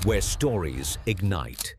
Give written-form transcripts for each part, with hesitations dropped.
where stories ignite.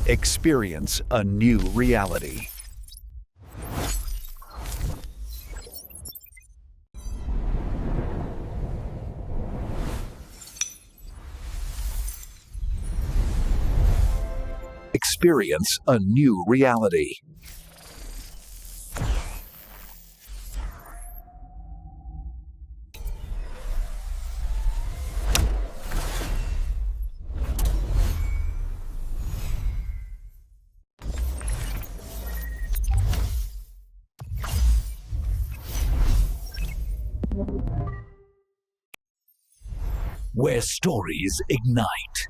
Experience a new reality. Experience a new reality. Where stories ignite.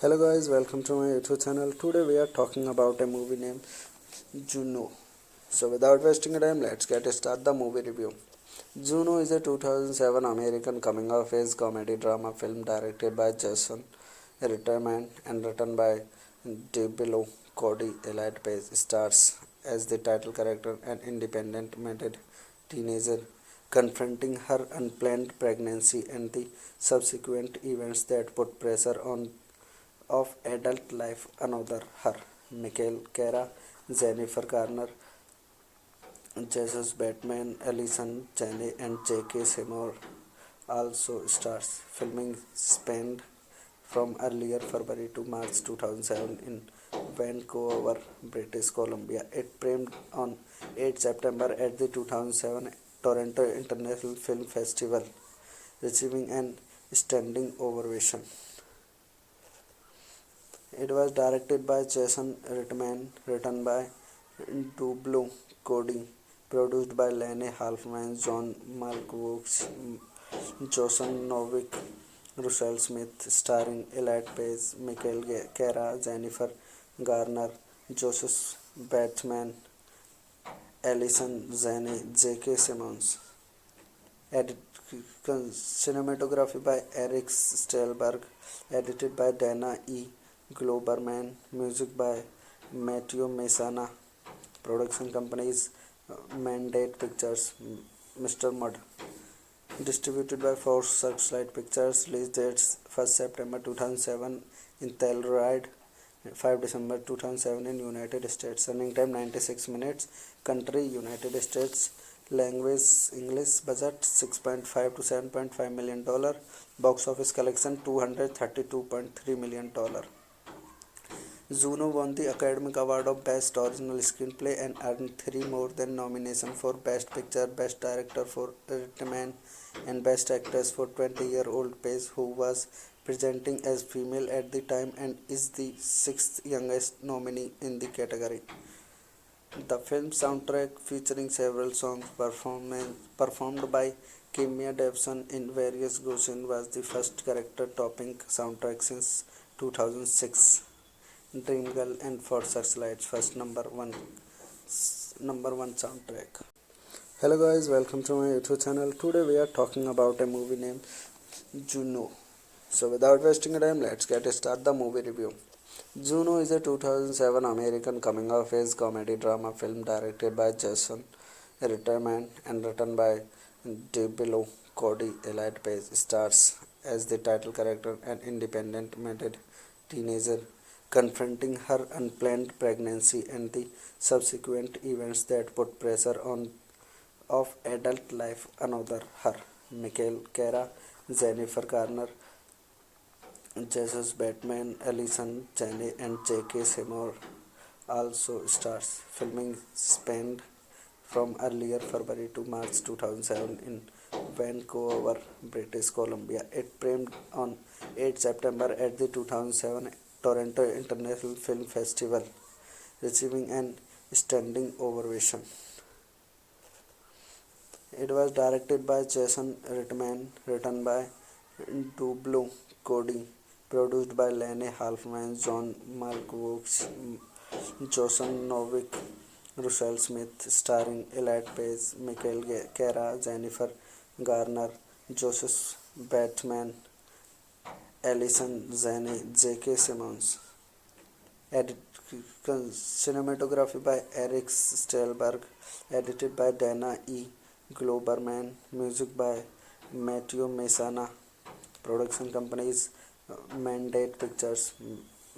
Hello guys, welcome to my YouTube channel. Today we are talking about a movie named Juno. So without wasting time, let's get start the movie review. Juno is a 2007 American coming of age comedy drama film directed by Jason Reitman and written by Debelo Cody. Elite Page stars as the title character, an independent minded teenager confronting her unplanned pregnancy and the subsequent events that put pressure on of adult life. Another her, Michael Cara, Jennifer Garner, Jesus Batman, Alison Janney, and J.K. Seymour also stars. Filming spanned from earlier February to March 2007 in Vancouver, British Columbia. It premiered on 8 September at the 2007 Toronto International Film Festival, receiving an standing ovation. It was directed by Jason Reitman, written by Dublo Cody, produced by Lene Halfman, John Malkovich, Jason Novick, Russell Smith, starring Elliot Page, Michael Cara, Jennifer Garner, Joseph Bateman, Alison Janney, J.K. Simmons. Edit, cinematography by Eric Stelberg, edited by Dana E. Globerman, music by Matthew Messana, production companies Mandate Pictures, Mr. Mud, distributed by Force Searchlight Pictures, release dates 1st September 2007 in Telluride, 5 December 2007 in United States, running time 96 minutes, country United States, language English, budget 6.5 to 7.5 million dollar, box office collection $232.3 million. Juno won the Academy Award of Best Original Screenplay and earned three more than nominations for Best Picture, Best Director for Irishman, and Best Actress for 20-year-old Paige, who was presenting as female at the time and is the sixth youngest nominee in the category. The film soundtrack, featuring several songs performed by Kimia Davidson in various versions, was the first character-topping soundtrack since 2006. Dreamgirl and For Searchlight's first number one soundtrack. Hello guys, welcome to my YouTube channel. Today we are talking about a movie named Juno. So without wasting time, let's get started the movie review. Juno is a 2007 American coming-of-age comedy drama film directed by Jason Reitman and written by Debelo Cody. Elliot Page stars as the title character, an independent-minded teenager confronting her unplanned pregnancy and the subsequent events that put pressure on of adult life another her. Michael Cara, Jennifer Garner, Jesus Batman, Alison Janney, and J.K. Seymour also stars. Filming spanned from earlier February to March 2007 in Vancouver, British Columbia. It premiered on 8 September at the 2007 Toronto International Film Festival, receiving an standing ovation. It was directed by Jason Reitman, written by Dublo Cody, produced by Lene Halfman, John Malkovich, Jason Novick, Russell Smith, starring Elliot Page, Michael Cara, Jennifer Garner, Joseph Batman, Alison Janney, J.K. Simmons. Cinematography by Eric Stelberg, edited by Dana E. Globerman, music by Matthew Messana. Production companies Mandate Pictures,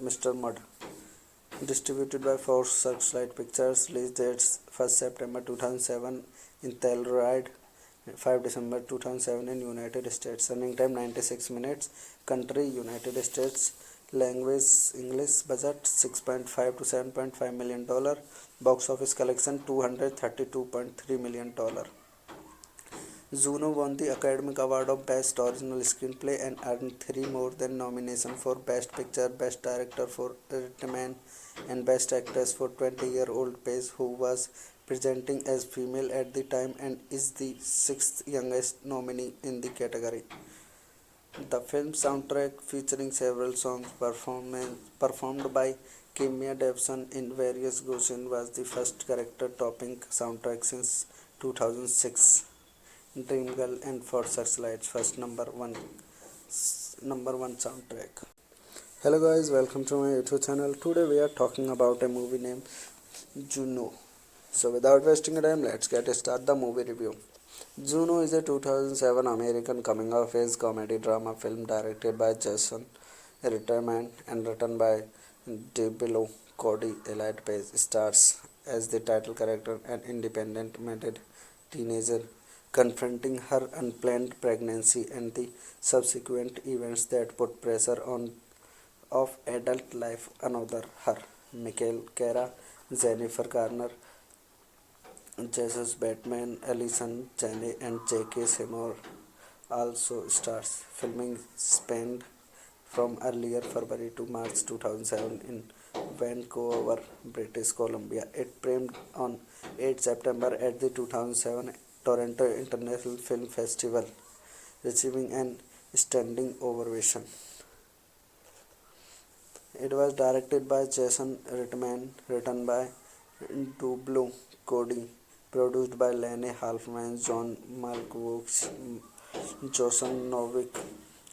Mr. Mud. Distributed by Force Searchlight Pictures. Release dates 1st September 2007 in Telluride, 5 December 2007 in United States. Running time 96 minutes. Country United States. Language English. Budget $6.5 to $7.5 million. Box office collection $232.3 million. Juno won the Academy Award of Best Original Screenplay and earned three more than nominations for Best Picture, Best Director for Irishman, and Best Actress for 20-year-old Paige, who was presenting as female at the time and is the sixth youngest nominee in the category. The film soundtrack, featuring several songs performed by Kimia Davidson in various versions, was the first character-topping soundtrack since 2006. Dreamgirl and For Searchlight's first number one soundtrack. Hello guys, welcome to my YouTube channel. Today we are talking about a movie named Juno. So without wasting time, let's get started the movie review. Juno is a 2007 American coming-of-age comedy drama film directed by Jason Reitman and written by Debelo Cody. Elliot Page stars as the title character, an independent-minded teenager confronting her unplanned pregnancy and the subsequent events that put pressure on of adult life another her. Michael Cara, Jennifer Garner, Jesus Batman, Alison Janney, and J.K. Seymour also stars. Filming spanned from earlier February to March 2007 in Vancouver, British Columbia. It premiered on 8 September at the 2007 Toronto International Film Festival, receiving an standing ovation. It was directed by Jason Reitman, written by Dublo Cody, produced by Lene Halfman, John Malkovich, Jason Novick,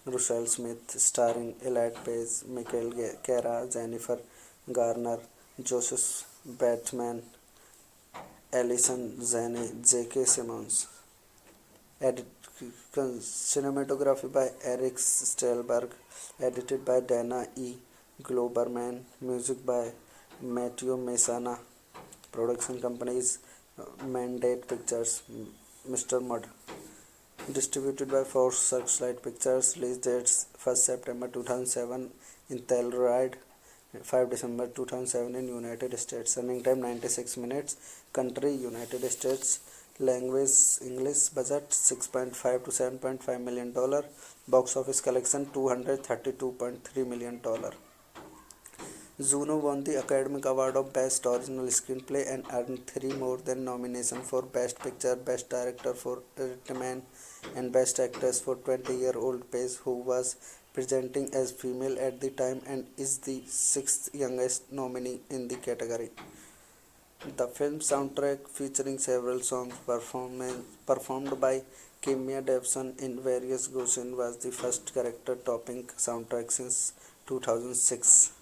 Russell Smith, starring Elliot Page, Michael Cara, Jennifer Garner, Joseph Batman, Alison Janney, J.K. Simmons. Cinematography by Eric Stelberg, edited by Dana E. Globerman, music by Matthew Messana. Production companies Mandate Pictures, Mr. Mud. Distributed by Force Searchlight Pictures. Release dates 1st September 2007 in Telluride, 5 December 2007 in United States. Running time 96 minutes. Country United States. Language English. Budget 6.5 to 7.5 million dollar. Box office collection 232.3 million dollar. Juno won the Academy Award of Best Original Screenplay and earned 3 more than nominations for Best Picture, Best Director for Irishman, and Best Actress for 20-year-old Paige, who was presenting as female at the time and is the sixth youngest nominee in the category. The film soundtrack, featuring several songs performed by Kimia Davidson in various Goshen, was the first character-topping soundtrack since 2006.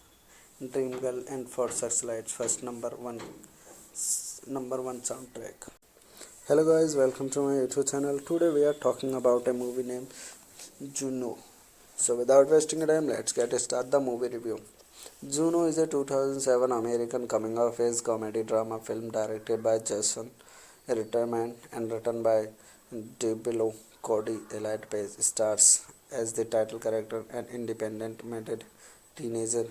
Dreamgirl and For Searchlights first number one soundtrack. Hello guys, welcome to my YouTube channel. Today we are talking about a movie named Juno. So without wasting time, let's start the movie review. Juno is a 2007 American coming-of-age comedy drama film directed by Jason Reitman and written by DeBello Cody. Elliot Page stars as the title character, an independent-minded teenager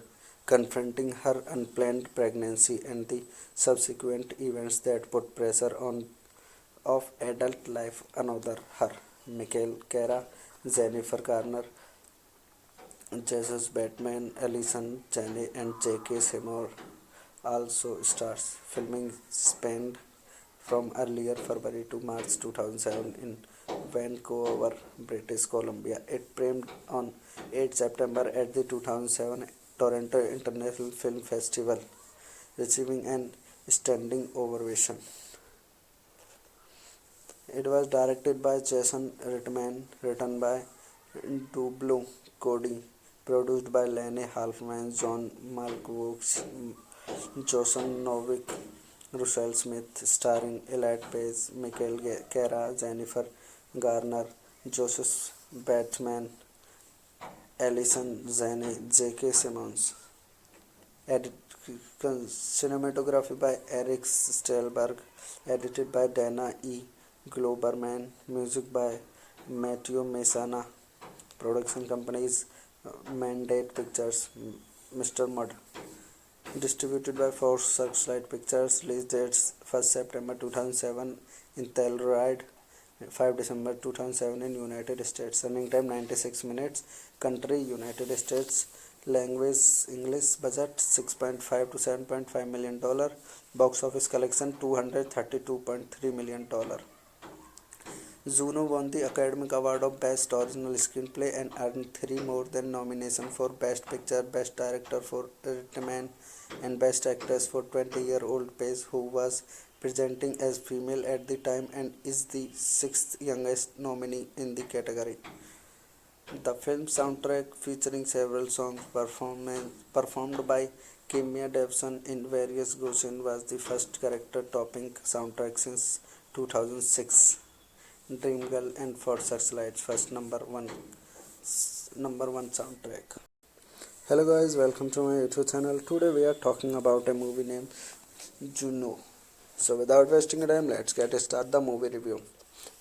confronting her unplanned pregnancy and the subsequent events that put pressure on of adult life another her. Michael Cara, Jennifer Garner, Jesus Batman, Alison Janney, and J.K. Simmons also stars. Filming spanned from earlier February to March 2007 in Vancouver, British Columbia. It premiered on 8 September at the 2007 Toronto International Film Festival, receiving an standing ovation. It was directed by Jason Reitman, written by DeBello Cody, produced by Lene Halfman, John Malkovich, Jason Novick, Russell Smith, starring Elliot Page, Michael Cara, Jennifer Garner, Joseph Batman, Alison Janney, J.K. Simmons. Cinematography by Eric Stelberg, edited by Dana E. Globerman, music by Matthew Messana. Production companies Mandate Pictures, Mr. Mud. Distributed by Force Searchlight Pictures. Release dates 1st September 2007 in Telluride, 5 December 2007 in United States. Running time 96 minutes. Country United States. Language English. Budget 6.5 to 7.5 million dollar. Box office collection 232.3 million dollar. Juno won the Academy Award of Best Original Screenplay and earned 3 more than nominations for Best Picture, Best Director for Irishman, and Best Actress for 20-year-old Paige, who was presenting as female at the time and is the sixth youngest nominee in the category. The film soundtrack, featuring several songs performed by Kimia Davidson in various Goshen, was the first character-topping soundtrack since 2006. Dreamgirl and For Searchlights first number one soundtrack. Hello guys, welcome to my YouTube channel. Today we are talking about a movie named Juno. So without wasting time, let's start the movie review.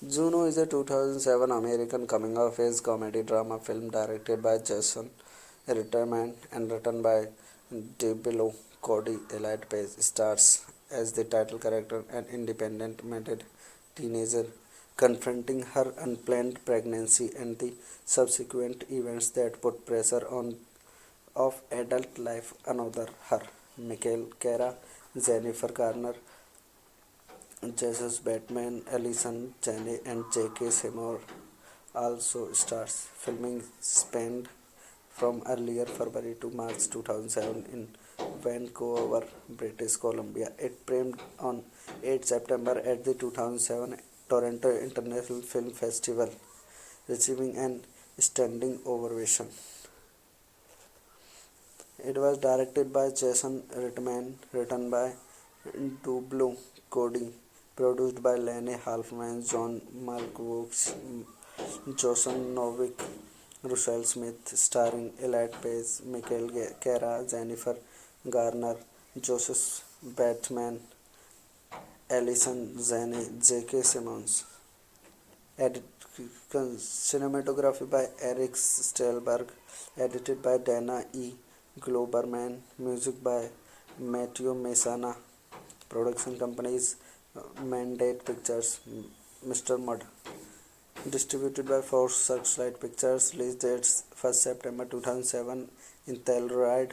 Juno is a 2007 American coming-of-age comedy drama film directed by Jason Reitman and written by DeBello Cody. Elliot Page stars as the title character, an independent-minded teenager confronting her unplanned pregnancy and the subsequent events that put pressure on of adult life another her. Michael Cara, Jennifer Garner, Jesus Batman, Alison Janney, and J.K. Simmons also stars. Filming spanned from earlier February to March 2007 in Vancouver, British Columbia. It premiered on 8 September at the 2007 Toronto International Film Festival, receiving an standing ovation. It was directed by Jason Reitman, written by DeBello Cody, produced by Lene Halfman, John Malkovich, Jason Novick, Russell Smith, starring Elliot Page, Michael Cara, Jennifer Garner, Joseph Batman, Alison Janney, J.K. Simmons. Cinematography by Eric Stelberg, edited by Dana E. Globerman, music by Matthew Messana, production companies Mandate Pictures, Mr. Mud, distributed by Force Searchlight Pictures, release dates 1st September 2007 in Telluride,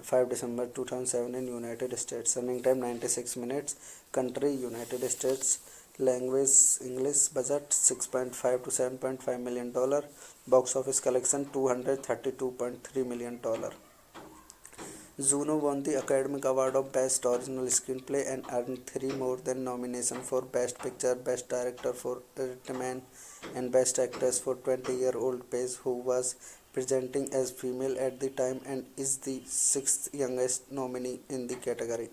5 December 2007 in United States, running time 96 minutes, country United States, language English, budget 6.5 to 7.5 million dollar, box office collection 232.3 million dollar. Juno won the Academy Award of Best Original Screenplay and earned 3 more than nominations for Best Picture, Best Director for Irishman, and Best Actress for 20-year-old Paige, who was presenting as female at the time and is the sixth youngest nominee in the category.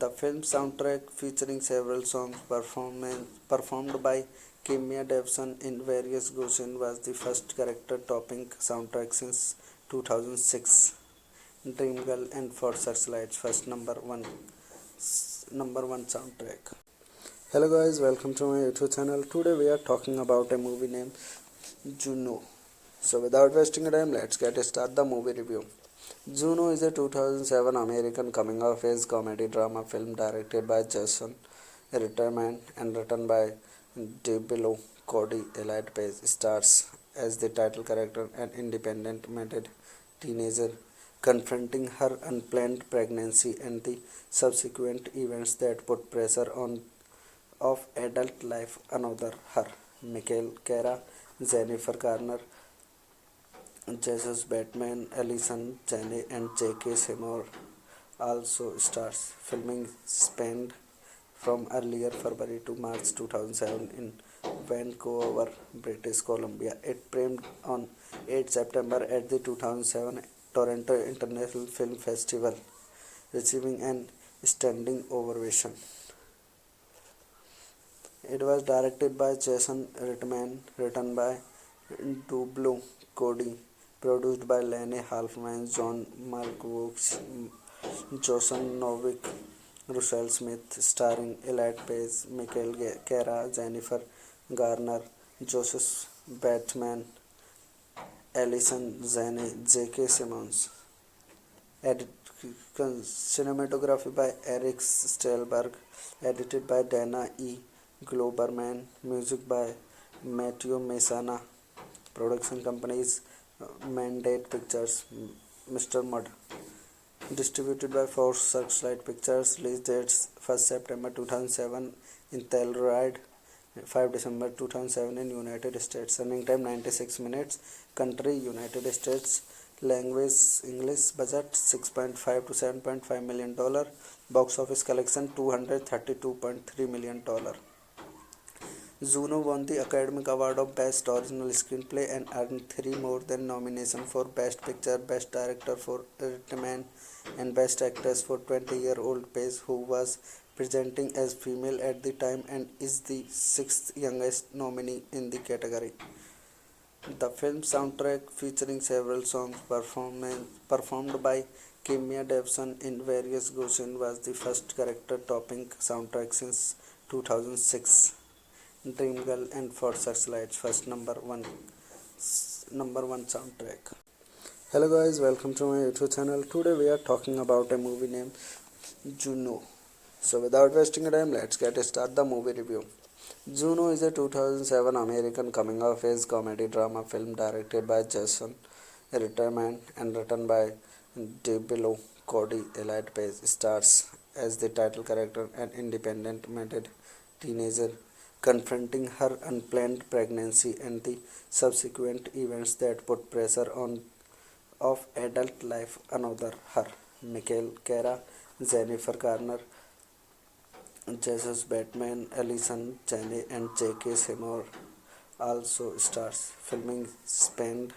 The film soundtrack, featuring several songs performed by Kimya Davidson in various Goshen, was the first character-topping soundtrack since 2006. Dreamgirl and For Searchlight's first number one soundtrack. Hello guys, welcome to my YouTube channel. Today we are talking about a movie named Juno. So without wasting time, let's get start the movie review. Juno is a 2007 American coming-of-age comedy drama film directed by Jason Reitman and written by DeBello Cody. Elliot Page stars as the title character, an independent-minded teenager confronting her unplanned pregnancy and the subsequent events that put pressure on of adult life another her. Michael Cara, Jennifer Garner, Jesus Batman, Allison Janney, and J.K. Simmons also stars. Filming spanned from earlier February to March 2007 in Vancouver, British Columbia. It premiered on 8 September at the 2007 Toronto International Film Festival, receiving an standing ovation. It was directed by Jason Reitman, written by DeBello Cody, produced by Lene Halfman, John Malkovich, Jason Novick, Russell Smith, starring Elliot Page, Michael Cara, Jennifer Garner, Joseph Batman, Allison Janney, J.K. Simmons. Cinematography by Eric Stelberg, edited by Dana E. Globerman, music by Matthew Messana, production companies Mandate Pictures, Mr. Mud, distributed by Force Searchlight Pictures, release dates 1st September 2007 in Telluride, 5 December 2007 in United States, running time 96 minutes, country United States, language English, budget 6.5 to 7.5 million dollar, box office collection 232.3 million dollar. Juno won the Academy Award of Best Original Screenplay and earned 3 more than nominations for Best Picture, Best Director for Irishman, and Best Actress for 20-year-old Paige, who was presenting as female at the time and is the sixth youngest nominee in the category. The film soundtrack, featuring several songs performed by Kimya Davidson in various Goshen, was the first character-topping soundtrack since 2006. Dreamgirl and For Searchlight's first number one soundtrack. Hello guys, welcome to my YouTube channel. Today we are talking about a movie named Juno. So without wasting time, let's get start the movie review. Juno is a 2007 American coming-of-age comedy drama film directed by Jason Reitman and written by DeBello Cody. Elliot Page stars as the title character, an independent-minded teenager confronting her unplanned pregnancy and the subsequent events that put pressure on of adult life another her. Michael Cara, Jennifer Garner, Jesus Batman, Allison Janney, and J.K. Simmons also stars. Filming spanned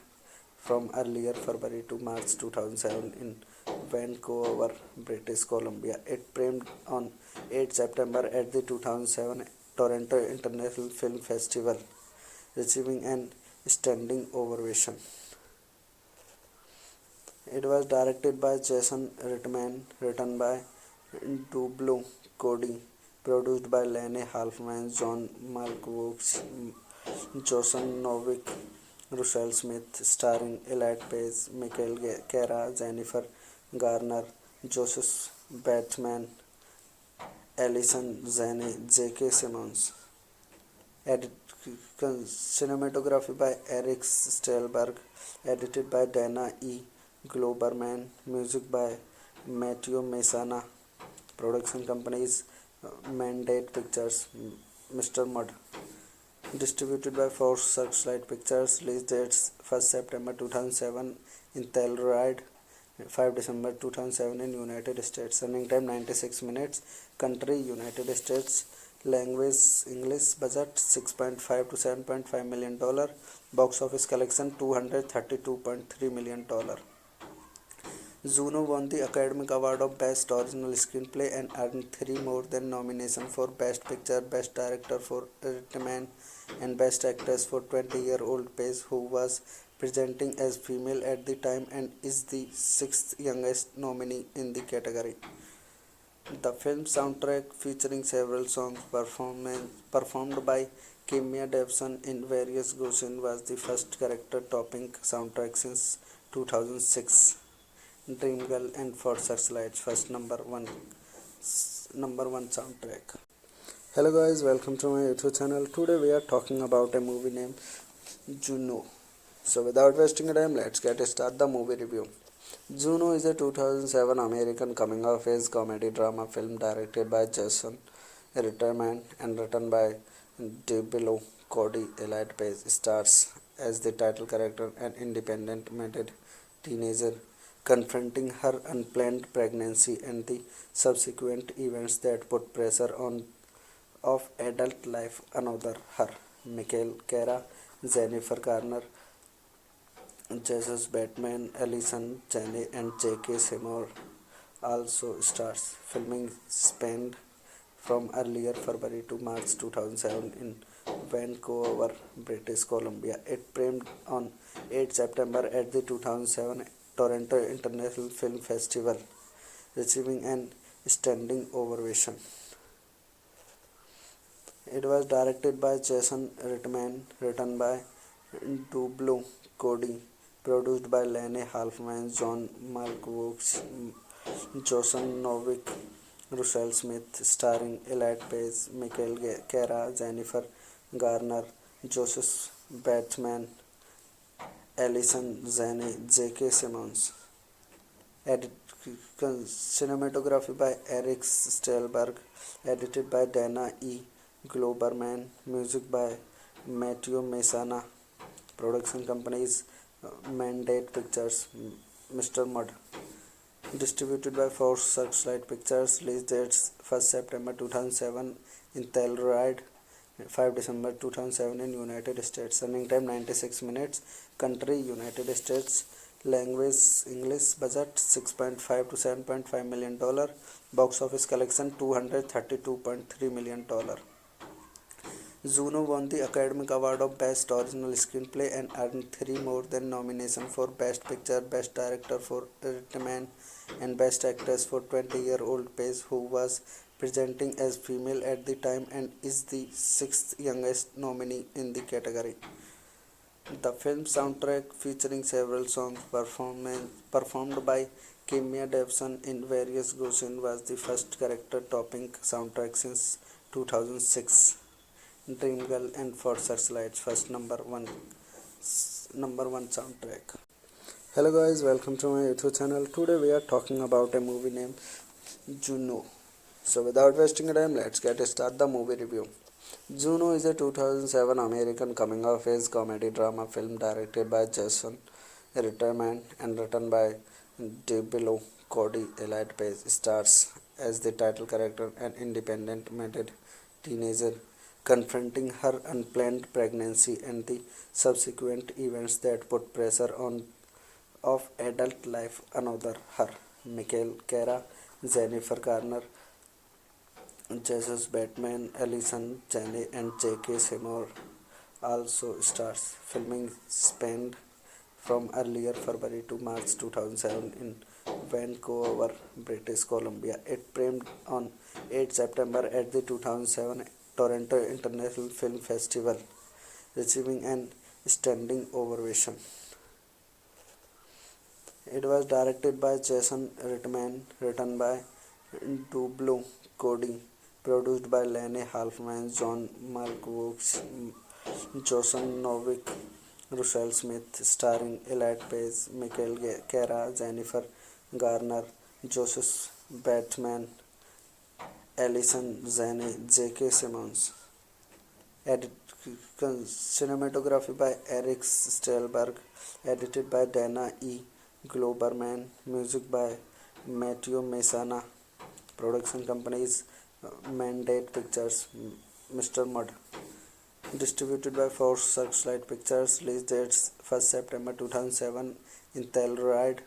from earlier February to March 2007 in Vancouver, British Columbia. It premiered on 8 September at the 2007 Toronto International Film Festival, receiving an standing ovation. It was directed by Jason Reitman, written by DeBello Cody, produced by Lene Halfman, John Malkovich, Jason Novick, Rochelle Smith, starring Elliot Page, Michael Cara, Jennifer Garner, Joseph Bateman, Alison Janney, J.K. Simmons. Edit, cinematography by Eric Stelberg, edited by Dana E. Globerman, music by Matthew Messana, production companies Mandate Pictures, Mr. Mud, distributed by Force Searchlight Pictures, release dates 1st September 2007 in Telluride, 5 December 2007 in United States, running time 96 minutes, country United States, language English, budget 6.5 to 7.5 million dollar, box office collection 232.3 million dollar. Juno won the Academy Award of Best Original Screenplay and earned 3 more than nominations for Best Picture, Best Director for Irishman, and Best Actress for 20-year-old Paige, who was presenting as female at the time and is the 6th youngest nominee in the category. The film soundtrack, featuring several songs performed by Kimya Davidson in various Goshen, was the first character-topping soundtrack since 2006. Dreamgirl and For Searchlight's first number one soundtrack. Hello guys, welcome to my YouTube channel. Today we are talking about a movie named Juno. So without wasting time, let's get started the movie review. Juno is a 2007 American coming-of-age comedy drama film directed by Jason Reitman and written by DeBello Cody. Elliot Page stars as the title character, an independent-minded teenager confronting her unplanned pregnancy and the subsequent events that put pressure on of adult life another her. Michael Cara, Jennifer Garner, Jesus Batman, Alison Janney, and J.K. Simmons also stars. Filming spanned from earlier February to March 2007 in Vancouver, British Columbia. It premiered on 8 September at the 2007 Toronto International Film Festival, receiving an standing ovation. It was directed by Jason Reitman, written by DeBello Cody, produced by Lene Halfman, John Malkovich, Jason Novick, Rochelle Smith, starring Elliot Page, Michael Cara, Jennifer Garner, Joseph Bateman, Alison Janney, J.K. Simmons. Edit, cinematography by Eric Stelberg, edited by Dana E. Globerman, music by Matthew Messana, production companies Mandate Pictures, Mr. Mud, distributed by Force Searchlight Pictures, release dates 1st September 2007 in Telluride, 5 December 2007 in United States, running time 96 minutes, country United States, language English, budget 6.5 to 7.5 million dollar, box office collection 232.3 million dollar. Juno won the Academy Award of Best Original Screenplay and earned 3 more than nominations for Best Picture, Best Director for Irishman, and Best Actress for 20-year-old Paige, who was presenting as female at the time and is the 6th youngest nominee in the category. The film soundtrack, featuring several songs performed by Kimya Davidson in various Goshen, was the first character-topping soundtrack since 2006. Dreamgirl and For Searchlight's first number one soundtrack. Hello guys, welcome to my YouTube channel. Today we are talking about a movie named Juno. So without wasting time, let's get started the movie review. Juno is a 2007 American coming-of-age comedy drama film directed by Jason Reitman and written by DeBello Cody. Elliot Page stars as the title character, an independent-minded teenager confronting her unplanned pregnancy and the subsequent events that put pressure on of adult life another her. Michael Cara, Jennifer Garner, Jesus Batman, Alison Janney, and J.K. Simmons also stars. Filming spanned from earlier February to March 2007 in Vancouver, British Columbia. It premiered on 8 September at the 2007 Toronto International Film Festival, receiving an standing ovation. It was directed by Jason Reitman, written by Dublo Cody, produced by Lene Halfman, John Malkovich, Jason Novick, Russell Smith, starring Elliot Page, Michael Cara, Jennifer Garner, Joseph Bateman, Alison Janney, J.K. Simmons. Edit, cinematography by Eric Stelberg, edited by Dana E. Globerman, music by Matthew Messana, production companies Mandate Pictures, Mr. Mud, distributed by Force Searchlight Pictures, release dates 1st September 2007 in Telluride,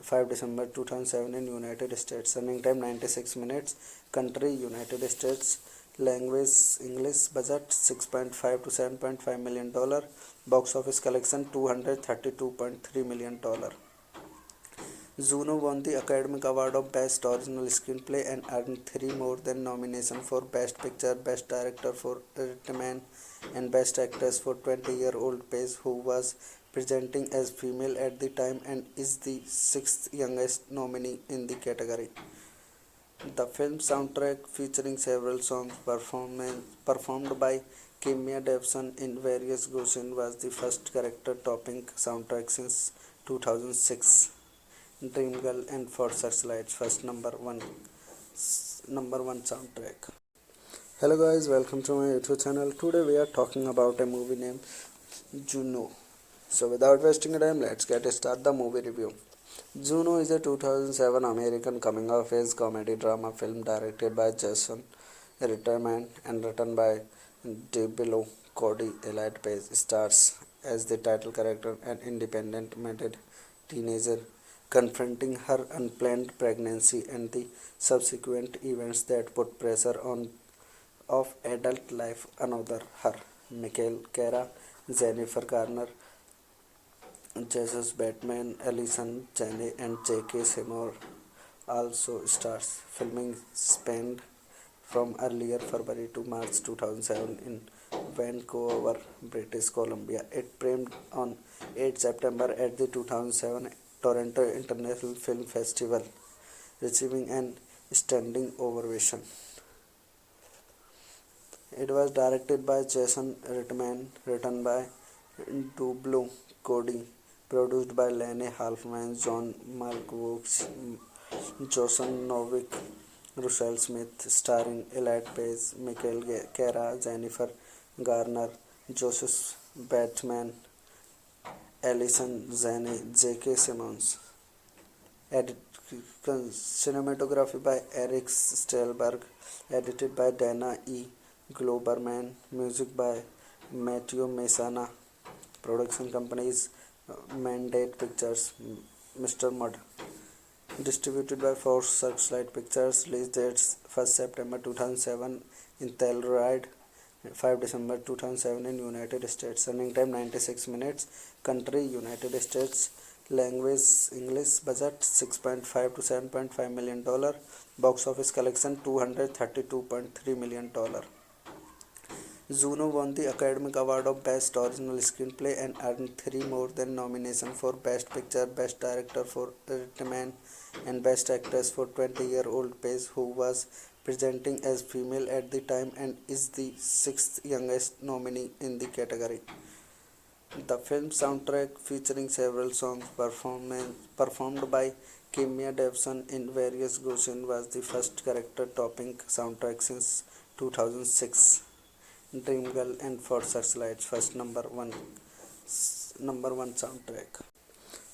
5 December 2007 in United States, running time 96 minutes, country United States, language English, budget 6.5 to 7.5 million dollar, box office collection 232.3 million dollar. Juno won the Academy Award of Best Original Screenplay and earned 3 more than nominations for Best Picture, Best Director for Reitman, and Best Actress for 20-year-old Paige, who was presenting as female at the time and is the 6th youngest nominee in the category. The film soundtrack, featuring several songs performed by Kimya Davidson in various Goshen, was the first character-topping soundtrack since 2006. Dreamgirl and For Searchlight's first number one soundtrack. Hello guys, welcome to my YouTube channel. Today we are talking about a movie named Juno. So without wasting time, let's get start the movie review. Juno is a 2007 American coming-of-age comedy drama film directed by Jason Reitman and written by Dublo Cody. Elliot Page stars as the title character, an independent-minded teenager confronting her unplanned pregnancy and the subsequent events that put pressure on of adult life another her. Michael Cara, Jennifer Garner, Jesus Batman, Alison Janney, and J.K. Seymour also stars. Filming spanned from earlier February to March 2007 in Vancouver, British Columbia. It premiered on 8 September at the 2007 Toronto International Film Festival, receiving an standing ovation. It was directed by Jason Reitman, written by Dublo Cody, produced by Lene Halfman, John Malkovich, Jason Novick, Russell Smith, starring Elliot Page, Michael Cara, Jennifer Garner, Joseph Bateman, Alison Janney, J.K. Simmons. Edit, cinematography by Eric Stelberg, edited by Dana E. Globerman, music by Matthew Messana, production companies Mandate Pictures, Mr. Mud, distributed by Force Searchlight Pictures, release dates 1st September 2007 in Telluride, 5 December 2007 in United States, running time 96 minutes, country United States, language English, budget 6.5 to 7.5 million dollar, box office collection 232.3 million dollar. Juno won the Academy Award of Best Original Screenplay and earned 3 more than nominations for Best Picture, Best Director for Reitman, and Best Actress for 20-year-old Paige, who was presenting as female at the time and is the 6th youngest nominee in the category. The film soundtrack, featuring several songs performed by Kimya Davidson in various Goshen, was the first character-topping soundtrack since 2006. Dreamgirl and For Searchlight's first number one soundtrack.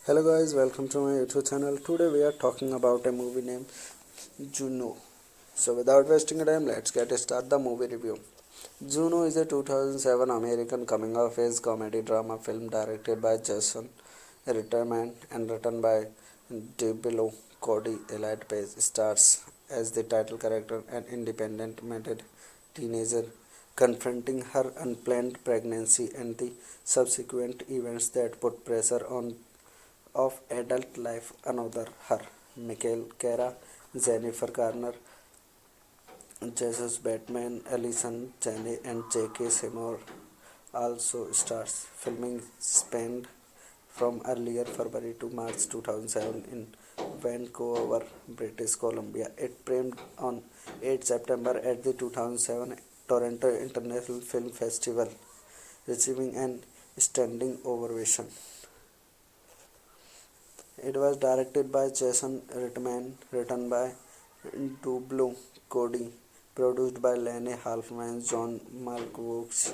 Hello guys, welcome to my YouTube channel. Today we are talking about a movie named Juno. So without wasting time, let's get start the movie review. Juno is a 2007 American coming-of-age comedy drama film directed by Jason Reitman and written by Dublo Cody. Elliot Page stars as the title character, an independent-minded teenager confronting her unplanned pregnancy and the subsequent events that put pressure on of adult life another her. Michael Cara, Jennifer Garner, Jesus Batman, Alison Janney, and J.K. Seymour also stars. Filming spanned from earlier February to March 2007 in Vancouver, British Columbia. It premiered on 8 September at the 2007 Toronto International Film Festival, receiving an standing ovation. It was directed by Jason Reitman, written by Dublo Cody, produced by Lene Halfman, John Malkovich,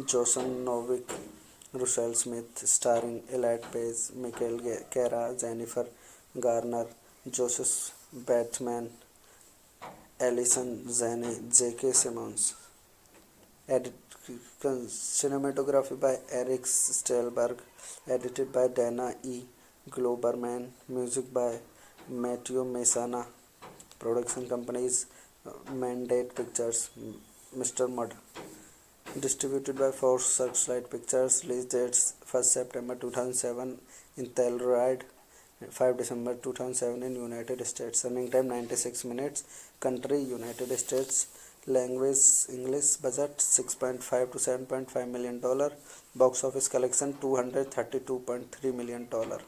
Jason Novick, Russell Smith, starring Elliot Page, Michael Cara, Jennifer Garner, Joseph Bateman, Alison Zane, J.K. Simmons. Edit, cinematography by Eric Stelberg, edited by Dana E. Globerman, music by Matthew Messana, production companies Mandate Pictures, Mr. Mud, distributed by Force Searchlight Pictures, release dates 1st September 2007 in Telluride, 5 December 2007 in United States, running time 96 minutes, country United States, language English, budget 6.5 to 7.5 million dollar, box office collection 232.3 million dollar.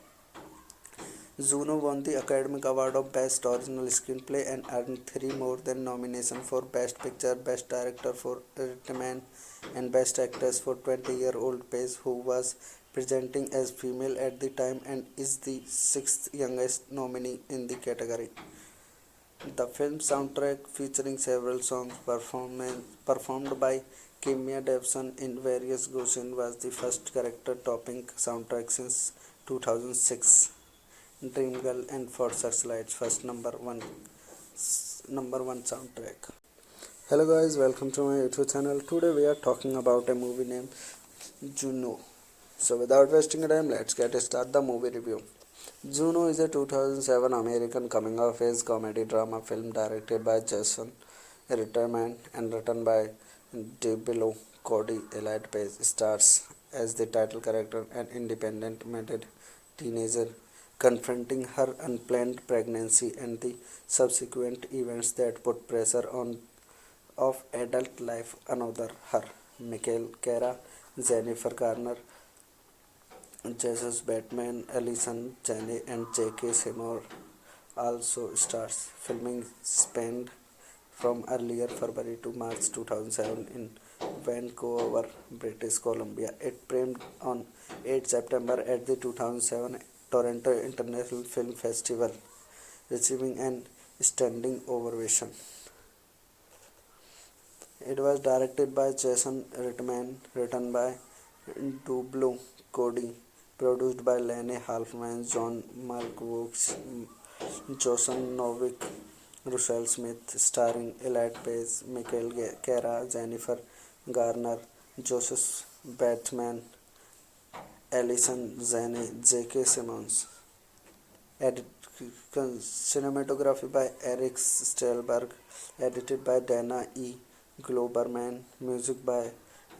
Juno won the Academy Award of Best Original Screenplay and earned 3 more than nominations for Best Picture, Best Director for Reitman, and Best Actress for 20-year-old Paige, who was presenting as female at the time and is the 6th youngest nominee in the category. The film soundtrack, featuring several songs performed by Kimya Davidson in various Goshen, was the first character-topping soundtrack since 2006. Dreamgirl and For Searchlight's first number one soundtrack. Hello guys, welcome to my YouTube channel. Today we are talking about a movie named Juno. So without wasting time, let's get start the movie review. Juno is a 2007 American coming-of-age comedy drama film directed by Jason Reitman and written by Dublo Cody. Elliot Page stars as the title character, an independent-minded teenager confronting her unplanned pregnancy and the subsequent events that put pressure on of adult life another her. Michael Cara, Jennifer Garner, Jesus Batman, Alison Janney, and J.K. Simmons also stars. Filming spanned from earlier February to March 2007 in Vancouver, British Columbia. It premiered on 8 September at the 2007 Toronto International Film Festival, receiving an standing ovation. It was directed by Jason Reitman, written by Dublo Cody, produced by Lene Halfman, John Malkovich, Jason Novick, Russell Smith, starring Elliot Page, Michael Cara, Jennifer Garner, Joseph Bateman, Alison Zane, J.K. Simmons. Edit, cinematography by Eric Stelberg, edited by Dana E. Globerman, music by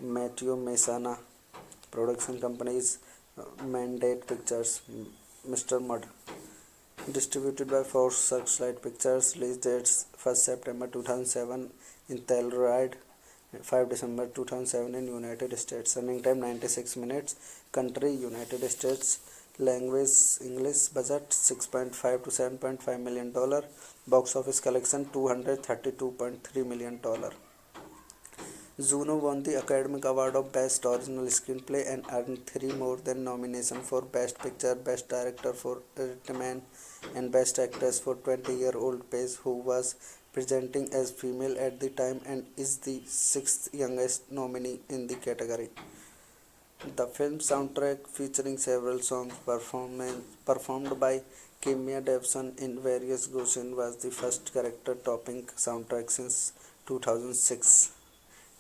Matthew Messana, production companies Mandate Pictures, Mr. Mud, distributed by Force Searchlight Pictures, release dates 1st September 2007 in Telluride, 5 December 2007 in United States, running time 96 minutes, country United States, language English, budget 6.5 to 7.5 million dollar, box office collection 232.3 million dollar. Juno won the Academy Award of Best Original Screenplay and earned 3 more than nominations for Best Picture, Best Director for Reitman, and Best Actress for 20-year-old Paige, who was presenting as female at the time and is the 6th youngest nominee in the category. The film soundtrack, featuring several songs performed by Kimya Davidson in various Goshen, was the first character-topping soundtrack since 2006.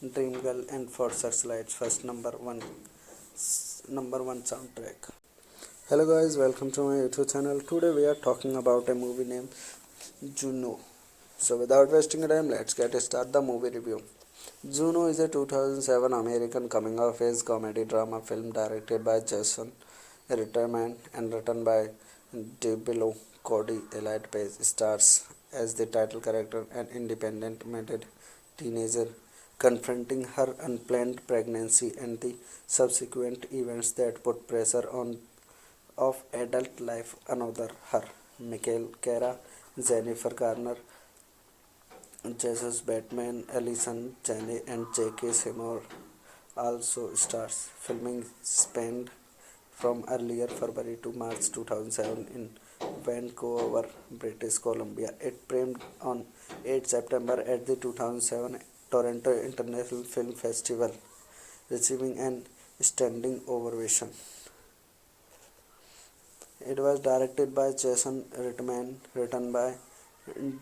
Dreamgirl and For Searchlight's first number one soundtrack. Hello guys, welcome to my YouTube channel. Today we are talking about a movie named Juno. So without wasting time, let's get start the movie review. Juno is a 2007 American coming-of-age comedy drama film directed by Jason Reitman and written by Dublo Cody. Elliot Page stars as the title character, an independent-minded teenager confronting her unplanned pregnancy and the subsequent events that put pressure on of adult life another her. Michael Cara, Jennifer Garner, Jesus Batman, Alison Janney, and J.K. Simmons also stars. Filming spanned from earlier February to March 2007 in Vancouver, British Columbia. It premiered on 8 September at the 2007 Toronto International Film Festival, receiving an standing ovation. It was directed by Jason Reitman, written by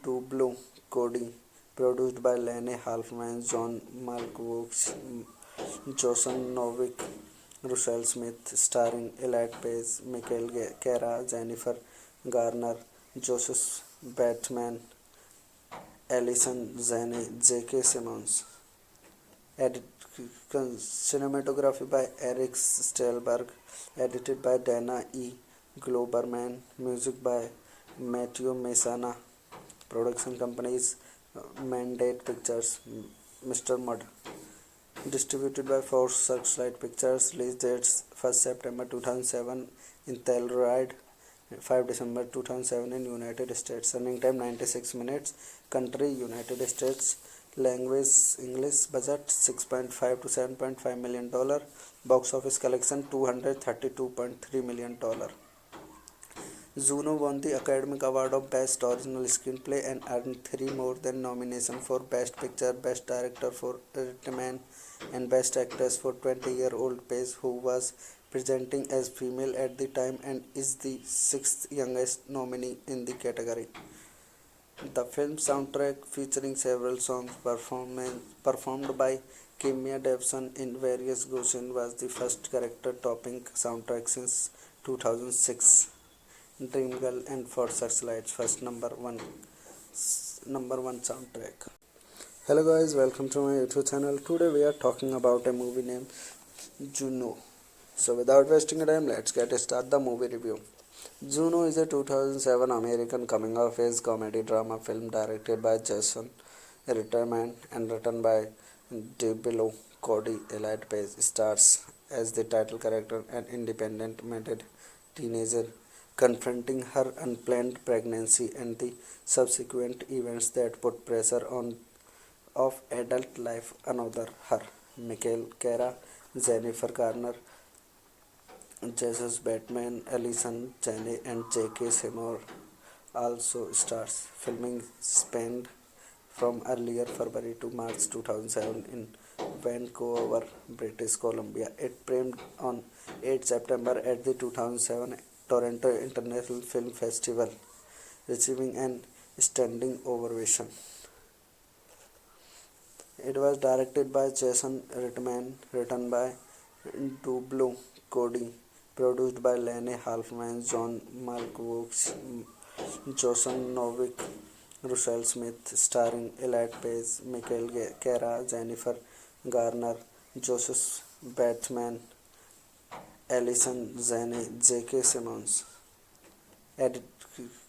Dublo Cody, produced by Lene Halfman, John Malkovich, Jason Novick, Russell Smith, starring Elliot Page, Michael Cara, Jennifer Garner, Joseph Batman, Alison Janney, J.K. Simmons. Edit, cinematography by Eric Stelberg, edited by Dana E. Globerman, music by Matthew Messana, production companies Mandate Pictures, Mr. Mud, distributed by Force Searchlight Pictures, release dates 1st September 2007 in Telluride, 5 December 2007 in United States, running time 96 minutes, country United States, language English, budget 6.5 to 7.5 million dollar, box office collection 232.3 million dollar. Juno won the Academy Award of Best Original Screenplay and earned 3 more than nominations for Best Picture, Best Director for Reitman, and Best Actress for 20-year-old Paige, who was presenting as female at the time and is the 6th youngest nominee in the category. The film soundtrack, featuring several songs performed by Kimya Davidson in various Goshen, was the first character-topping soundtrack since 2006. Dreamgirl and For Searchlight's first number one soundtrack. Hello guys, welcome to my YouTube channel. Today we are talking about a movie named Juno. So without wasting time, let's get started the movie review. Juno is a 2007 American coming-of-age comedy drama film directed by Jason Reitman and written by Dublo Cody. Elliot Page stars as the title character, an independent-minded teenager confronting her unplanned pregnancy and the subsequent events that put pressure on of adult life another her. Michael Cara, Jennifer Garner, Jesus Batman, Alison Janney, and J.K. Simmons also stars. Filming spanned from earlier February to March 2007 in Vancouver, British Columbia. It premiered on 8 September at the 2007 Toronto International Film Festival, receiving an standing ovation. It was directed by Jason Reitman, written by Dublo Cody, produced by Lene Halfman, John Malkovich, Jason Novick, Russell Smith, starring Elliot Page, Michael Cara, Jennifer Garner, Joseph Batman, Alison Janney, J.K. Simmons. Edit,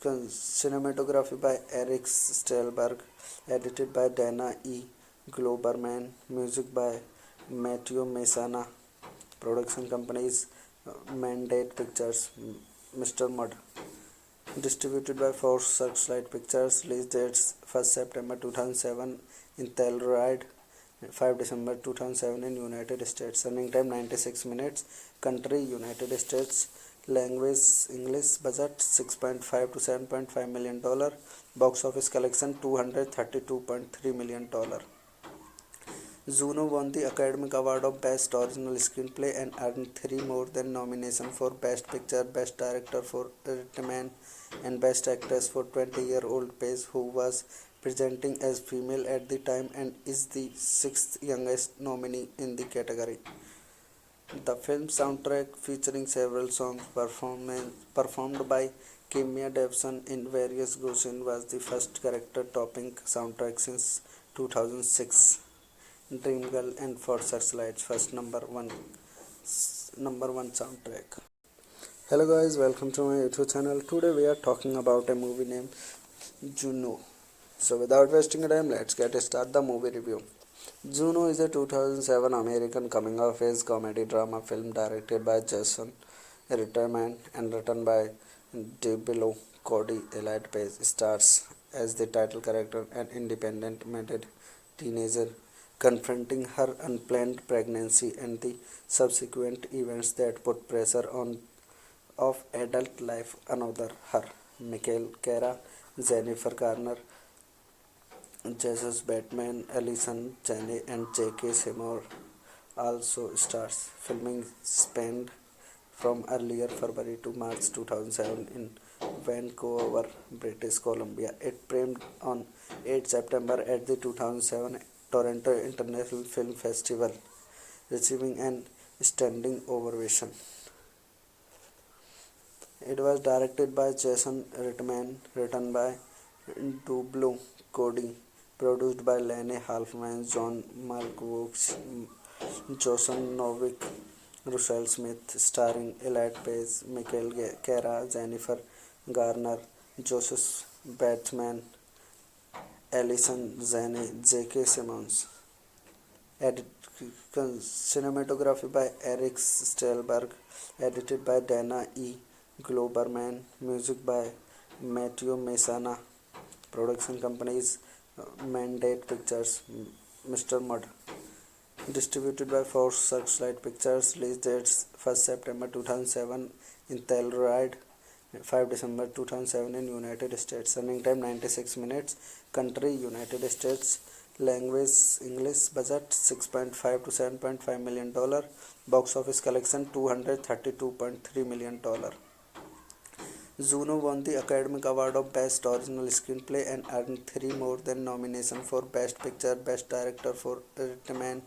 cinematography by Eric Stelberg, edited by Dana E. Globerman, music by Matthew Messana, production companies Mandate Pictures, Mr. Mud, distributed by Force Searchlight Pictures, release dates 1st September 2007 in Telluride, 5 December 2007 in United States, running time 96 minutes, country United States, language English, budget 6.5 to 7.5 million dollar, box office collection 232.3 million dollar. Juno won the Academy Award of Best Original Screenplay and earned 3 more than nominations for Best Picture, Best Director for Reitman, and Best Actress for 20-year-old Paige, who was presenting as female at the time and is the 6th youngest nominee in the category. The film soundtrack, featuring several songs performed by Kimya Davidson in various Goshen, was the first character-topping soundtrack since 2006. Dreamgirl and For Searchlight's first number one soundtrack. Hello guys, welcome to my YouTube channel. Today we are talking about a movie named Juno. So without wasting time, let's get started the movie review. Juno is a 2007 American coming-of-age comedy drama film directed by Jason Reitman and written by Debelo Cody. Elliot Page stars as the title character, an independent-minded teenager confronting her unplanned pregnancy and the subsequent events that put pressure on of adult life another her. Michael Cara, Jennifer Garner, Jesus Batman, Alison Janney, and J.K. Seymour also stars. Filming spanned from earlier February to March 2007 in Vancouver, British Columbia. It premiered on 8 September at the 2007 Toronto International Film Festival, receiving an standing ovation. It was directed by Jason Reitman, written by Dublo Cody, produced by Lene Halfman, John Malkovich, Jason Novick, Russell Smith, starring Elliot Page, Michael Cara, Jennifer Garner, Joseph Bateman, Alison Janney, J.K. Simmons. Cinematography by Eric Stelberg, edited by Dana E. Globerman, music by Matthew Messana, production companies Mandate Pictures, Mr. Mud, distributed by Force Searchlight Pictures, release dates 1st September 2007 in Telluride, 5 December 2007 in United States, running time 96 minutes, country United States, language English, budget $6.5 to $7.5 million, box office collection $232.3 million. Juno won the Academy Award of Best Original Screenplay and earned 3 more than nominations for Best Picture, Best Director for Reitman,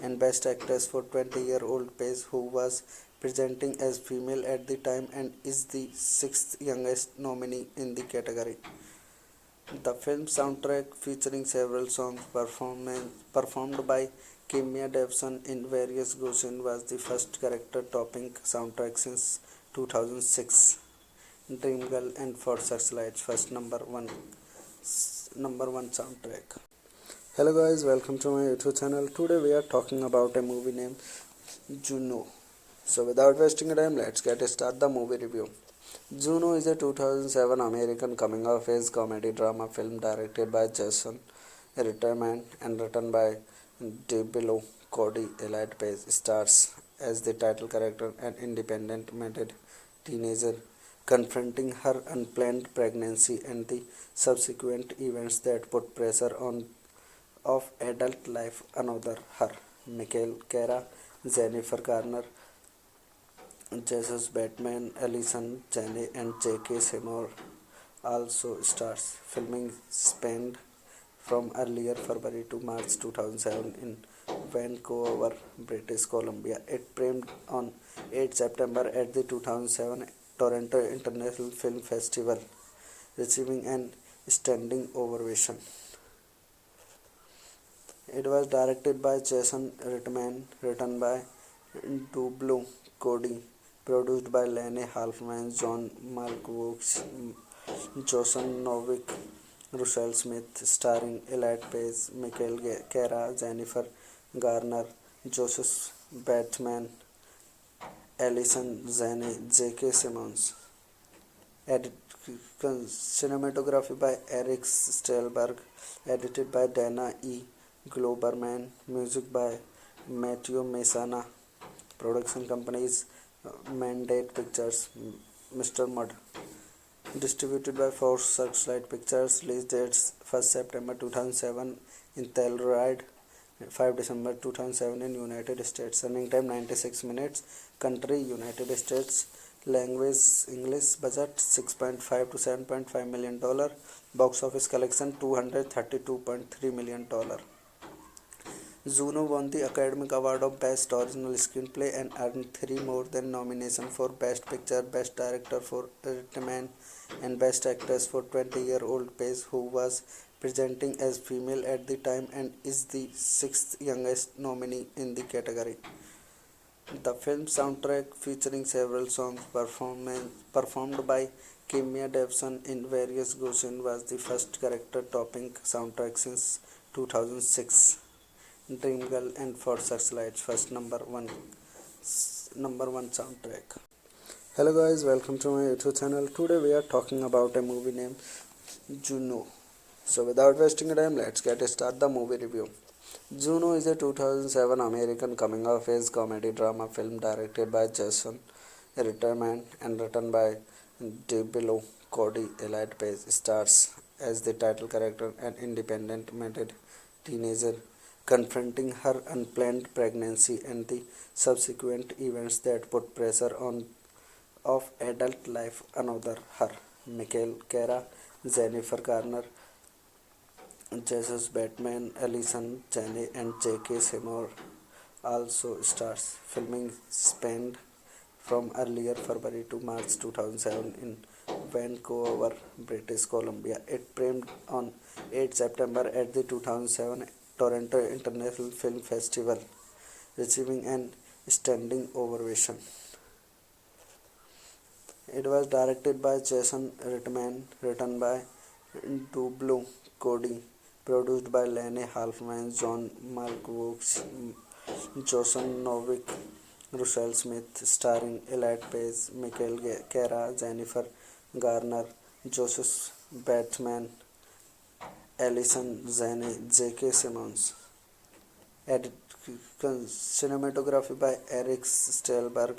and Best Actress for 20-year-old Page, who was presenting as female at the time and is the 6th youngest nominee in the category. The film soundtrack, featuring several songs performed by Kimya Davidson in various Goshen, was the first character-topping soundtrack since 2006. Dreamgirl and For Searchlight's first number one soundtrack. Hello guys, welcome to my YouTube channel. Today we are talking about a movie named Juno. So without wasting time, let's get start the movie review. Juno is a 2007 American coming-of-age comedy drama film directed by Jason Reitman and written by Debelo Cody. Elliot Page stars as the title character, an independent-minded teenager confronting her unplanned pregnancy and the subsequent events that put pressure on of adult life another her. Michael Cara, Jennifer Garner, Jesus Batman, Alison Janney, and J.K. Seymour also stars. Filming spanned from earlier February to March 2007 in Vancouver, British Columbia. It premiered on 8 September at the 2007 Toronto International Film Festival, receiving an standing ovation. It was directed by Jason Reitman, written by Dublo Cody, produced by Lene Halfman, John Malkovich, Jason Novick, Russell Smith, starring Elliot Page, Michael Cara, Jennifer Garner, Joseph Bateman, Alison Janney, J.K. Simmons. Cinematography by Eric Stelberg, edited by Dana E. Globerman, music by Matthew Messana, production companies Mandate Pictures, Mr. Mud, distributed by Force Searchlight Pictures, release dates 1st September 2007 in Telluride, 5 December 2007 in United States, running time 96 minutes, country United States, language English, budget $6.5 to $7.5 million, box office collection $232.3 million. Juno won the Academy Award of Best Original Screenplay and earned 3 more than nominations for Best Picture, Best Director for Reitman, and Best Actress for 20-year-old Page, who was presenting as female at the time and is the 6th youngest nominee in the category. The film soundtrack, featuring several songs performed by Kimya Davidson in various Goshen, was the first character-topping soundtrack since 2006. Dream Girl, and For Searchlight's first number one soundtrack. Hello guys, welcome to my YouTube channel. Today we are talking about a movie named Juno. So without wasting time, let's get start the movie review. Juno is a 2007 American coming-of-age comedy drama film directed by Jason Reitman and written by Debelo Cody. Elliot Page stars as the title character, an independent-minded teenager confronting her unplanned pregnancy and the subsequent events that put pressure on of adult life another her. Michael Cara, Jennifer Garner, Jesus Batman, Alison Janney, and J.K. Seymour also stars. Filming spanned from earlier February to March 2007 in Vancouver, British Columbia. It premiered on 8 September at the 2007 Toronto International Film Festival, receiving an standing ovation. It was directed by Jason Reitman, written by Dublo Cody, produced by Lene Halfman, John Malkovich, Jason Novick, Russell Smith, starring Elliot Page, Michael Cara, Jennifer Garner, Joseph Bateman, Alison Janney, J.K. Simmons. Cinematography by Eric Stelberg,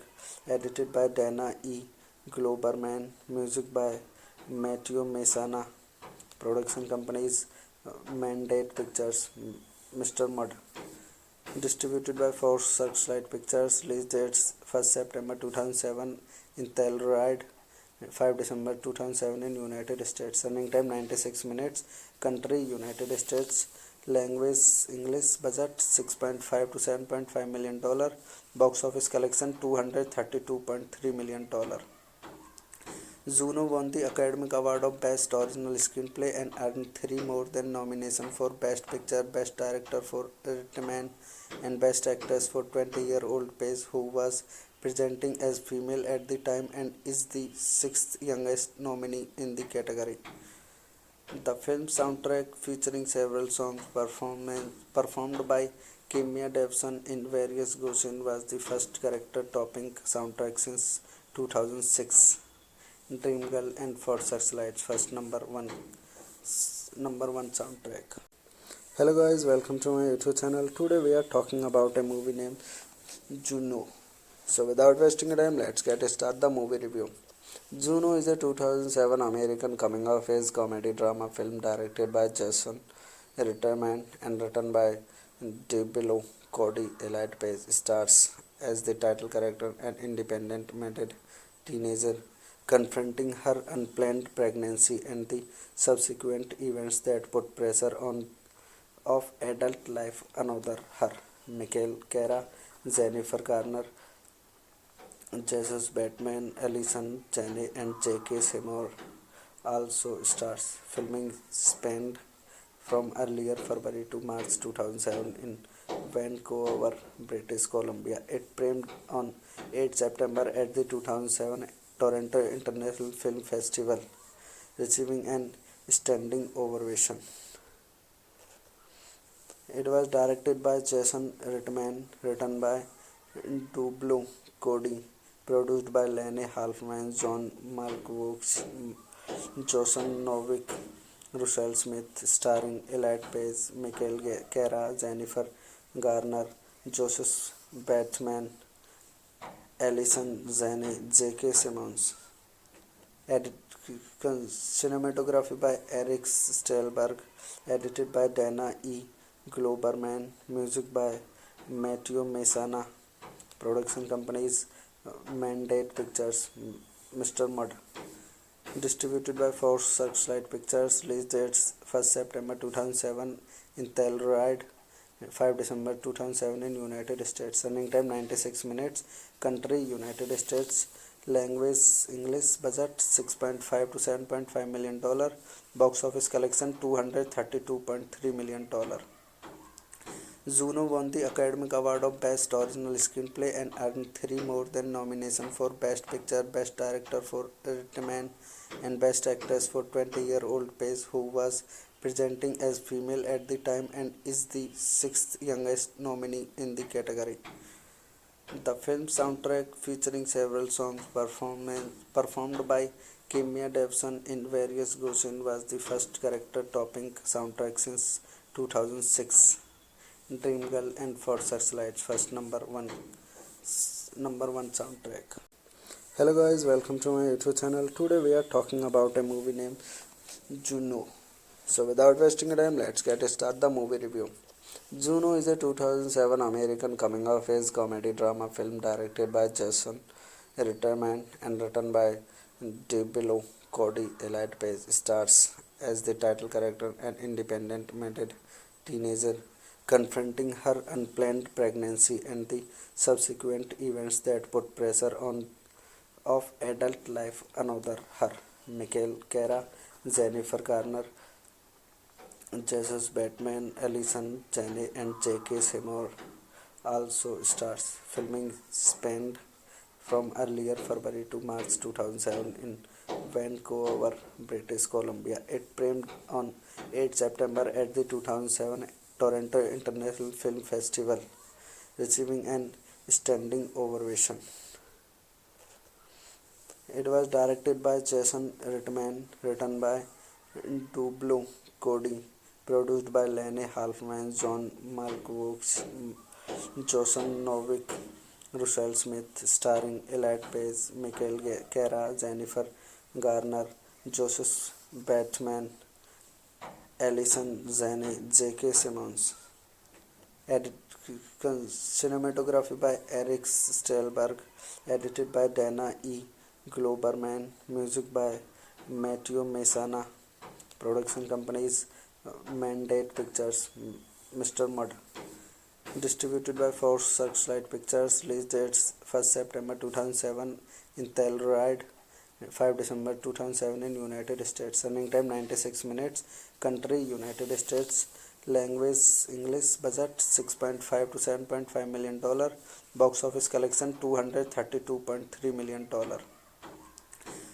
edited by Dana E. Globerman, music by Matthew Messana, production companies Mandate Pictures, Mr. Mud, distributed by Force Searchlight Pictures, release dates 1st September 2007 in Telluride, 5 December 2007 in United States, running time 96 minutes, country United States, language English, budget $6.5 to $7.5 million, box office collection $232.3 million. Juno won the Academy Award of Best Original Screenplay and earned 3 more than nominations for Best Picture, Best Director for Reitman, and Best Actress for 20-year-old Page, who was presenting as female at the time and is the 6th youngest nominee in the category. The film soundtrack, featuring several songs performed by Kimya Davidson in various genres, was the first character-topping soundtrack since 2006. Dream Girl, and For Searchlight's first number one soundtrack. Hello guys, welcome to my YouTube channel. Today we are talking about a movie named Juno. So without wasting time, let's get start the movie review. Juno is a 2007 American coming-of-age comedy drama film directed by Jason Reitman and written by Debelo Cody. Elliot Page stars as the title character, an independent-minded teenager confronting her unplanned pregnancy and the subsequent events that put pressure on of adult life another her. Michael Cara, Jennifer Garner, Jesus Batman, Alison Janney, and J.K. Seymour also stars. Filming spanned from earlier February to March 2007 in Vancouver, British Columbia. It premiered on 8 September at the 2007 Toronto International Film Festival, receiving an standing ovation. It was directed by Jason Reitman, written by Dublo Cody, produced by Lene Halfman, John Malkovich, Jason Novick, Russell Smith, starring Elliot Page, Michael Cara, Jennifer Garner, Joseph Bateman, Alison Janney, J.K. Simmons. Cinematography by Eric Stelberg, edited by Dana E. Globerman, music by Matthew Messana, production companies Mandate Pictures, Mr. Mud, distributed by Force Searchlight Pictures, release dates 1st September 2007 in Telluride, 5 December 2007 in United States, running time 96 minutes, country United States, language English, budget $6.5 to $7.5 million, box office collection $232.3 million. Juno won the Academy Award of Best Original Screenplay and earned 3 more than nominations for Best Picture, Best Director for Reitman, and Best Actress for 20-year-old Page, who was presenting as female at the time and is the sixth youngest nominee in the category. The film soundtrack, featuring several songs performed by Kimya Davidson in various versions, was the first character-topping soundtrack since 2006. Dreamgirl and For Searchlight's first number one soundtrack. Hello guys, welcome to my YouTube channel. Today we are talking about a movie named Juno. So without wasting time, let's get start the movie review. Juno is a 2007 American coming-of-age comedy drama film directed by Jason Reitman and written by DeBello Cody. Elliot Page stars as the title character, an independent-minded teenager confronting her unplanned pregnancy and the subsequent events that put pressure on of adult life another her. Michael Cara, Jennifer Garner, Jesus Batman, Allison Janney, and J.K. Seymour also stars. Filming spanned from earlier February to March 2007 in Vancouver, British Columbia. It premiered on 8 September at the 2007 Toronto International Film Festival, receiving an standing ovation. It was directed by Jason Reitman, written by DeBello Cody, produced by Lene Halfman, John Malkovich, Jason Novick, Russell Smith, starring Elliot Page, Michael Cara, Jennifer Garner, Joseph Batman, Allison Janney, J.K. Simmons. Cinematography by Eric Stelberg, edited by Dana E. Globerman, music by Matthew Messana. Production companies Mandate Pictures, Mr. Mudd. Distributed by Force Searchlight Pictures. Release dates 1st September 2007 in Telluride, 5 December 2007 in United States. Running time 96 minutes. Country United States. Language English. Budget $6.5 to $7.5 million. Box office collection $232.3 million.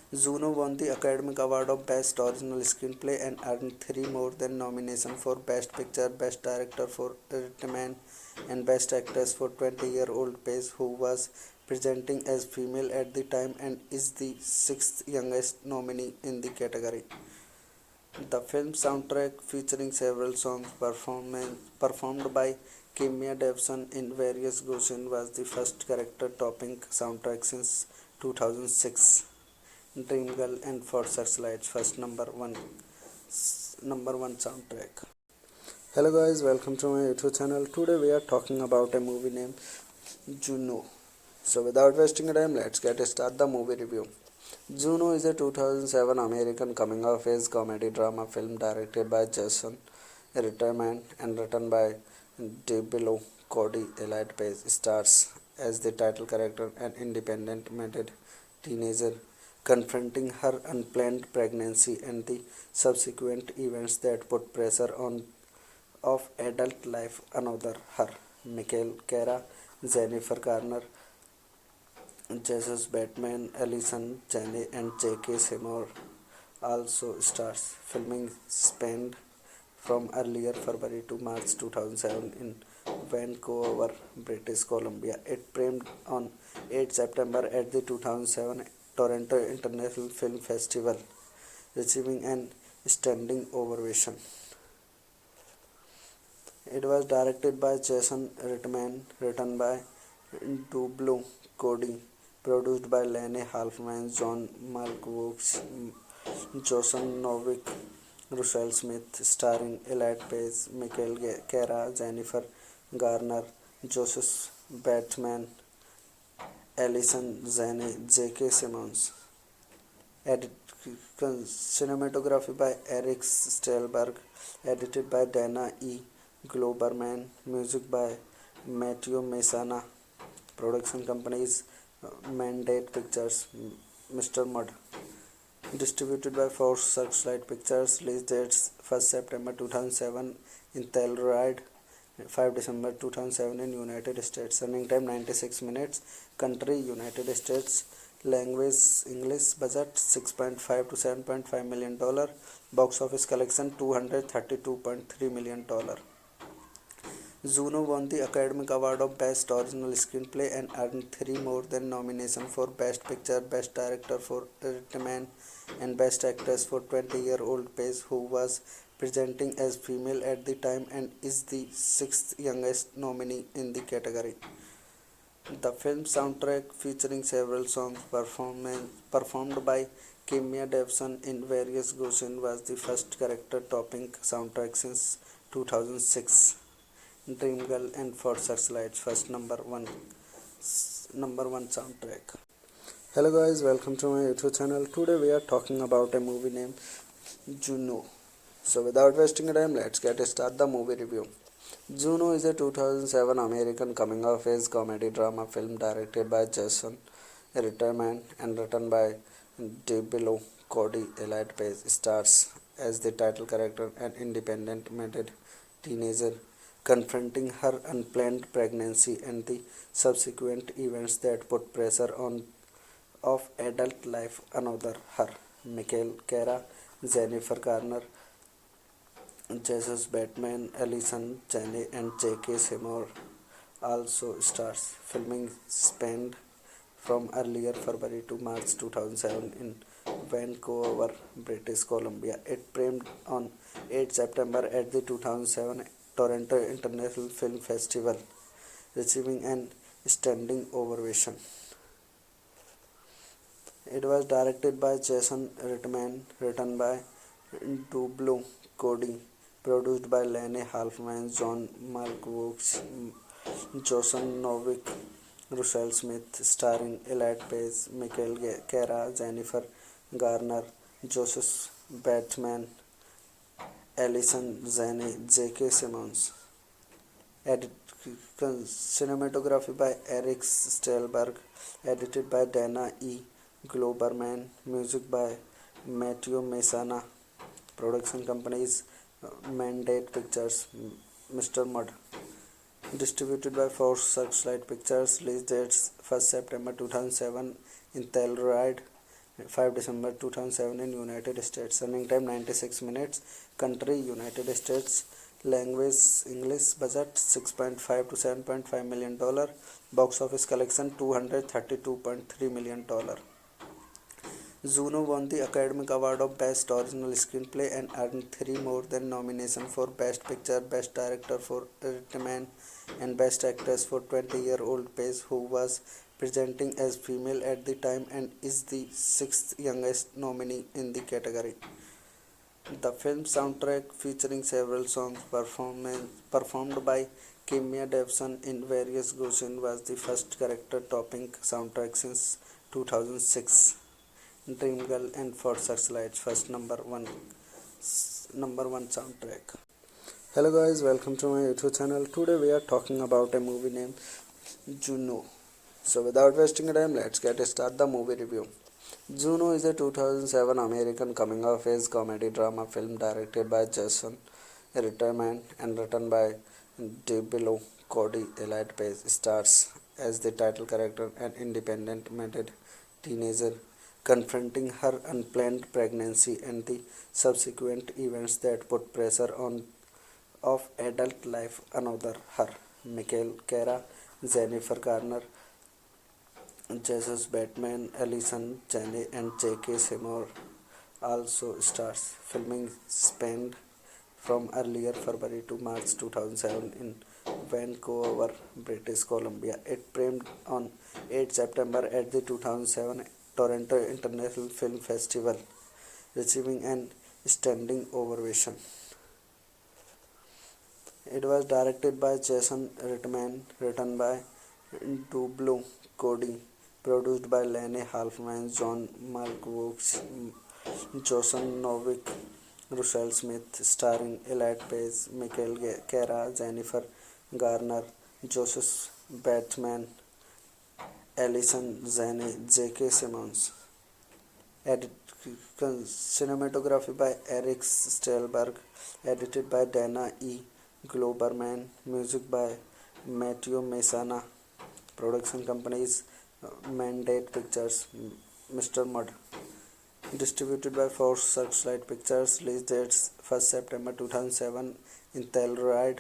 Juno won the Academy Award of Best Original Screenplay and earned 3 more than nominations for Best Picture, Best Director for Reitman, and Best Actress for 20-year-old Page, who was presenting as female at the time and is the sixth youngest nominee in the category. The film soundtrack, featuring several songs performed by Kimya Davidson in various versions, was the first character-topping soundtrack since 2006. Dreamgirl and For Searchlight's first number one soundtrack. Hello guys, welcome to my YouTube channel. Today we are talking about a movie named Juno. So without wasting time, let's get start the movie review. Juno is a 2007 American coming-of-age comedy drama film directed by Jason Reitman and written by DeBello Cody. Elliot Page stars as the title character, an independent-minded teenager confronting her unplanned pregnancy and the subsequent events that put pressure on of adult life another her. Michael Cara, Jennifer Garner, Jesus Batman, Allison Janney, and J.K. Seymour also stars. Filming spanned from earlier February to March 2007 in Vancouver, British Columbia. It premiered on 8 September at the 2007 Toronto International Film Festival, receiving an standing ovation. It was directed by Jason Reitman, written by DeBello Cody, produced by Lene Halfman, John Malkovich, Jason Novick, Russell Smith, starring Elliot Page, Michael Cara, Jennifer Garner, Joseph Batman, Allison Janney, J.K. Simmons. Cinematography by Eric Stelberg, edited by Dana E. Globerman, music by Matthew Messana. Production companies Mandate Pictures, Mr. Mudd. Distributed by Force Searchlight Pictures. Release dates 1st September 2007 in Telluride, 5 December 2007 in United States. Running time 96 minutes. Country United States. Language English. Budget 6.5 to 7.5 million dollar. Box office collection $232.3 million. Juno won the Academy Award of Best Original Screenplay and earned three more than nominations for Best Picture, Best Director for Irishman, and Best Actress for 20-year-old Paige, who was presenting as female at the time and is the sixth youngest nominee in the category. The film soundtrack, featuring several songs performed by Kimya Davidson in various Goshen, was the first character-topping soundtrack since 2006. Dreamgirl and For Searchlight's first number one soundtrack. Hello guys, welcome to my YouTube channel. Today we are talking about a movie named Juno. So without wasting time, let's get start the movie review. Juno is a 2007 American coming-of-age comedy drama film directed by Jason Reitman and written by DeBello. Cody Elliott Page stars as the title character, an independent-minded teenager confronting her unplanned pregnancy and the subsequent events that put pressure on of adult life another her. Michael Cara, Jennifer Garner, Jesus Bateman, Allison Janney, and J.K. Simmons also stars. Filming spanned from earlier February to March 2007 in Vancouver, British Columbia. It premiered on 8 September at the 2007 Toronto International Film Festival, receiving an standing ovation. It was directed by Jason Reitman, written by DeBello Cody, produced by Lene Halfman, John Malkovich, Jason Novick, Russell Smith, starring Elliott Page, Michael Cara, Jennifer Garner, Joseph Bateman, Allison Janney, J.K. Simmons. Cinematography by Eric Stelberg, edited by Dana E. Globerman, music by Matthew Messana. Production companies Mandate Pictures, Mr. Mudd. Distributed by Force Searchlight Pictures. Release dates 1st September 2007 in Telluride, 5 December 2007 in United States. Running time 96 minutes. Country United States. Language English. Budget 6.5 to 7.5 million dollar. Box office collection $232.3 million. Juno won the Academy Award of Best Original Screenplay and earned three more than nominations for Best Picture, Best Director for Irishman, and Best Actress for 20-year-old Paige, who was presenting as female at the time and is the sixth youngest nominee in the category. The film soundtrack, featuring several songs performed by Kimya Davidson in various Goshen, was the first character-topping soundtrack since 2006. Dreamgirl and For Searchlight's first number one soundtrack. Hello guys, welcome to my YouTube channel. Today we are talking about a movie named Juno. So without wasting time, let's get start the movie review. Juno is a 2007 American coming-of-age comedy drama film directed by Jason Reitman and written by DeBello. Cody Elliott Page stars as the title character, an independent-minded teenager confronting her unplanned pregnancy and the subsequent events that put pressure on of adult life another her. Michael Cara, Jennifer Garner, Jesus Bateman, Allison Janney, and J.K. Simmons also stars. Filming spanned from earlier February to March 2007 in Vancouver, British Columbia. It premiered on 8 September at the 2007 Toronto International Film Festival, receiving an standing ovation. It was directed by Jason Reitman, written by DeBello Cody, produced by Lene Halfman, John Malkovich, Jason Novick, Russell Smith, starring Elliott Page, Michael Cara, Jennifer Garner, Joseph Bateman, Allison Janney, J.K. Simmons. Cinematography by Eric Stelberg, edited by Dana E. Globerman, music by Matthew Messana. Production companies Mandate Pictures, Mr. Mud. Distributed by Force Searchlight Pictures. Release dates 1st September 2007 in Telluride,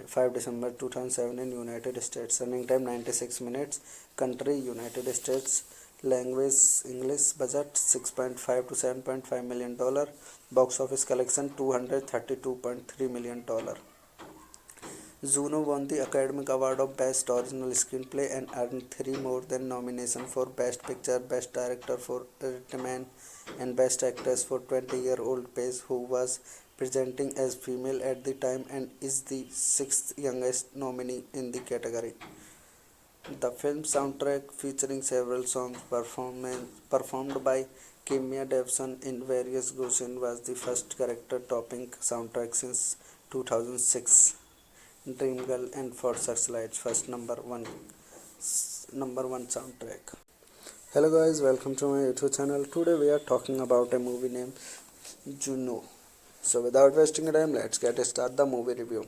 5 December 2007 in United States. Running time 96 minutes. Country United States. Language English. Budget 6.5 to 7.5 million dollar. Box office collection $232.3 million. Juno won the Academy Award of Best Original Screenplay and earned 3 more than nominations for Best Picture, Best Director for Irishman, and Best Actress for 20-year-old Paige, who was presenting as female at the time and is the sixth youngest nominee in the category. The film soundtrack, featuring several songs performed by Kimya Davidson in various Goshen, was the first character-topping soundtrack since 2006. Dreamgirl and For Searchlight's first number one soundtrack. Hello guys, welcome to my YouTube channel. Today we are talking about a movie named Juno. So without wasting time, let's get start the movie review.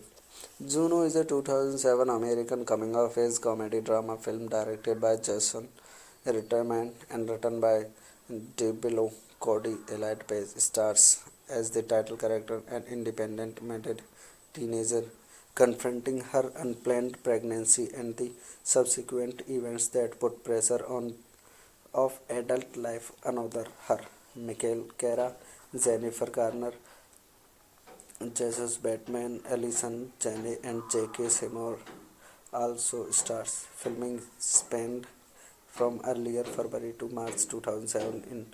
Juno is a 2007 American coming-of-age comedy drama film directed by Jason Reitman and written by DeBello Cody. Elliot Page stars as the title character, an independent-minded teenager confronting her unplanned pregnancy and the subsequent events that put pressure on of adult life another her. Michael Cara, Jennifer Garner, Jesus Batman, Allison Janney, and J.K. Seymour also stars. Filming spanned from earlier February to March 2007 in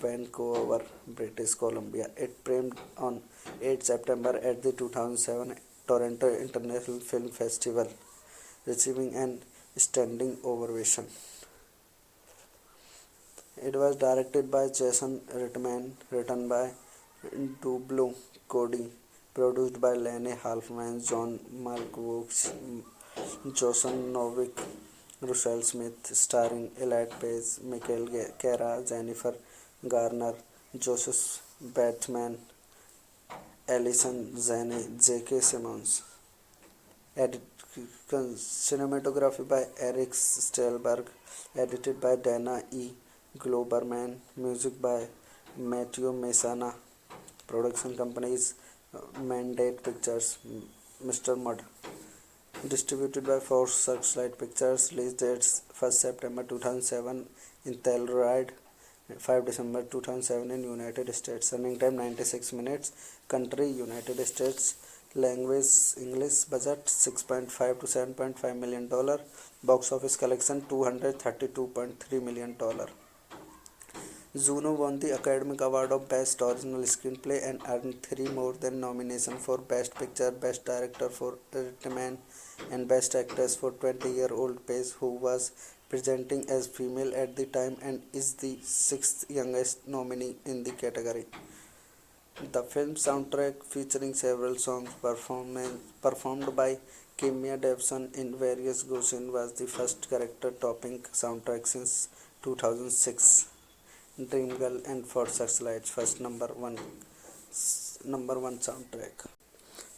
Vancouver, British Columbia. It premiered on 8 September at the 2007 Toronto International Film Festival, receiving an standing ovation. It was directed by Jason Reitman, written by DeBello Cody, produced by Lene Halfman, John Malkovich, Jason Novick, Russell Smith, starring Elliot Page, Michael Cara, Jennifer Garner, Joseph Bateman, Allison Janney, J.K. Simmons. Cinematography by Eric Stelberg, edited by Dana E. Globerman, music by Matthew Messana. Production companies Mandate Pictures, Mr. Mud. Distributed by Force Searchlight Pictures. Release dates 1st September 2007 in Telluride, 5 December 2007 in United States. Running time 96 minutes. Country United States. Language English. Budget 6.5 to 7.5 million dollar. Box office collection $232.3 million. Juno won the Academy Award of Best Original Screenplay and earned 3 more than nominations for Best Picture, Best Director for Irishman, and Best Actress for 20-year-old Paige, who was presenting as female at the time and is the sixth youngest nominee in the category. The film soundtrack, featuring several songs performed by Kimya Davidson in various Goshen, was the first character-topping soundtrack since 2006. Dreamgirl and For Searchlight's first number one soundtrack.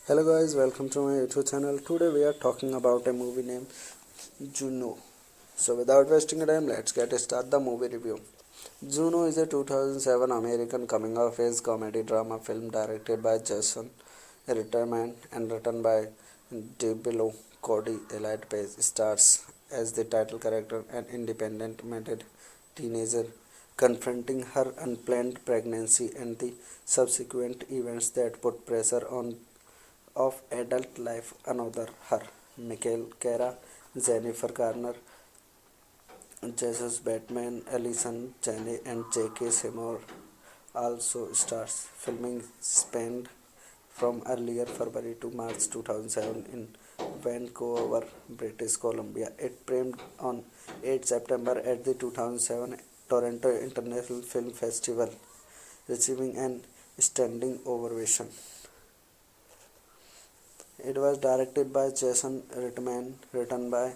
Hello guys, welcome to my YouTube channel. Today we are talking about a movie named Juno. So without wasting time, let's get start the movie review. Juno is a 2007 American coming-of-age comedy drama film directed by Jason Reitman and written by DeBello Cody. Elliot Page stars as the title character, an independent-minded teenager confronting her unplanned pregnancy and the subsequent events that put pressure on of adult life another her. Michael Cara, Jennifer Garner, Jesus Batman, Allison Janney, and J.K. Seymour also stars. Filming spanned from earlier February to March 2007 in Vancouver, British Columbia. It premiered on 8 September at the 2007 Toronto International Film Festival, receiving an standing ovation. It was directed by Jason Reitman, written by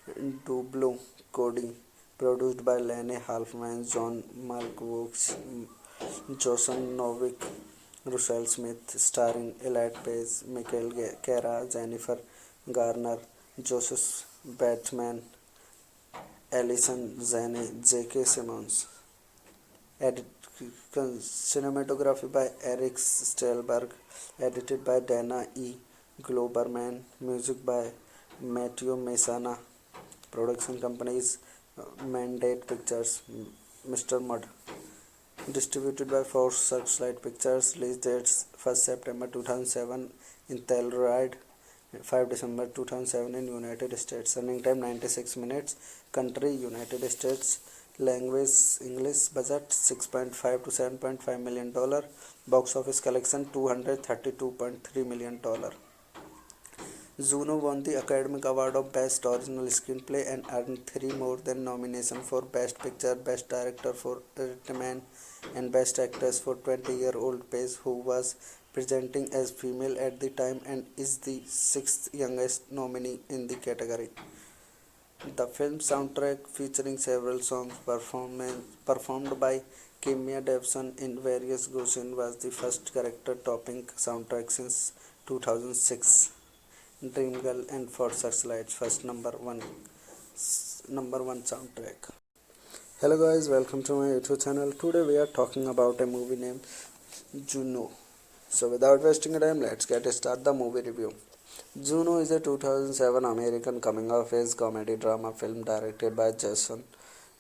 DeBello Cody, produced by Lene Halfman, John Malkovich, Jason Novick, Russell Smith, starring Elliot Page, Michael Cara, Jennifer Garner, Joseph Bateman, Alison Zane, J.K. Simmons. Edit, cinematography by Eric Stelberg. Edited by Dana E. Globerman. Music by Matthew Messana. Production companies Mandate Pictures, Mr. Mud. Distributed by Force Searchlight Pictures. Release dates 1st September 2007 in Telluride, 5 December 2007 in United States. Running time 96 minutes. Country United States. Language English. Budget $6.5 to $7.5 million. Box office collection $232.3 million. Juno won the Academy Award of Best Original Screenplay and earned 3 more than nominations for Best Picture, Best Director for Irishman, and Best Actress for 20-year-old Paige, who was presenting as female at the time and is the 6th youngest nominee in the category. The film soundtrack, featuring several songs performed by Kimya Davidson in various Goshen, was the first character-topping soundtrack since 2006. Dreamgirl and For Searchlight's first number one soundtrack. Hello guys, welcome to my YouTube channel. Today we are talking about a movie named Juno. So without wasting time, let's get started the movie review. Juno is a 2007 American coming-of-age comedy drama film directed by Jason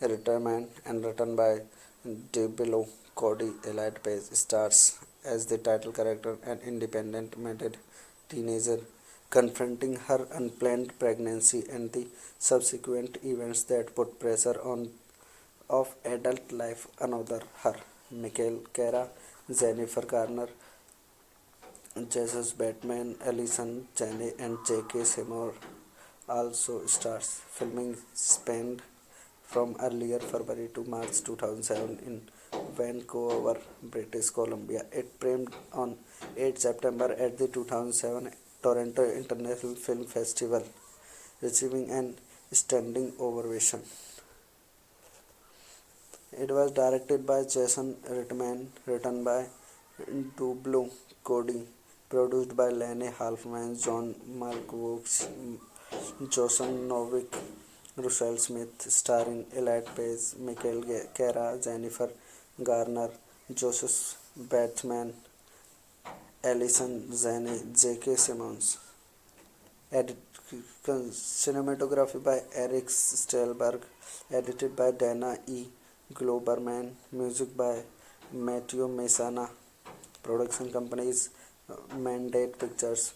Reitman and written by DeBello. Cody Elliott Page stars as the title character, an independent-minded teenager confronting her unplanned pregnancy and the subsequent events that put pressure on of adult life another her. Michael Cara, Jennifer Garner, Jesus Batman, Alison Janney, and J.K. Simmons also stars. Filming spanned from earlier February to March 2007 in Vancouver, British Columbia. It premiered on 8 September at the 2007 Toronto International Film Festival, receiving an standing ovation. It was directed by Jason Reitman, written by DeBello Cody, produced by Lane Halfman, John Malkovich, Jason Novick, Russell Smith, starring Elliott Page, Michael Cara, Jennifer Garner, Joseph Bateman, Alison Zane, J.K. Simmons. Edit, cinematography by Eric Stelberg. Edited by Dana E. Globerman. Music by Matthew Messana. Production companies Mandate Pictures,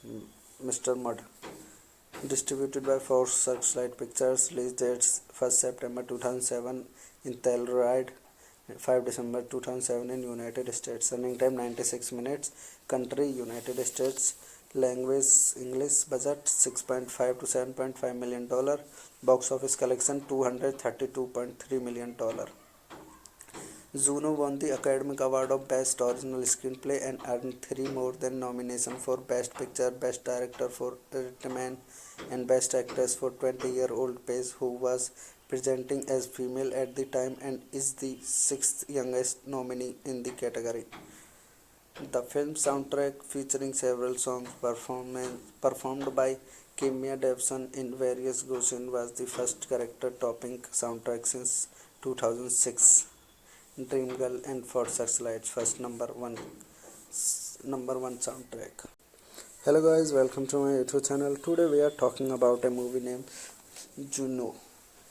Mr. Mud. Distributed by Force Searchlight Pictures. Release dates 1st September 2007 in Telluride, 5 December 2007 in United States. Running time 96 minutes. Country United States. Language English. Budget $6.5 to $7.5 million. Box office collection $232.3 million. Juno won the Academy Award of Best Original Screenplay and earned 3 more than nominations for Best Picture, Best Director for Irishman, and Best Actress for 20-year-old Paige, who was presenting as female at the time and is the 6th youngest nominee in the category. The film soundtrack, featuring several songs performed by Kimya Davidson in various Goshen, was the first character-topping soundtrack since 2006. Dreamgirl and For Searchlight's first number one soundtrack. Hello guys, welcome to my YouTube channel. Today we are talking about a movie named Juno.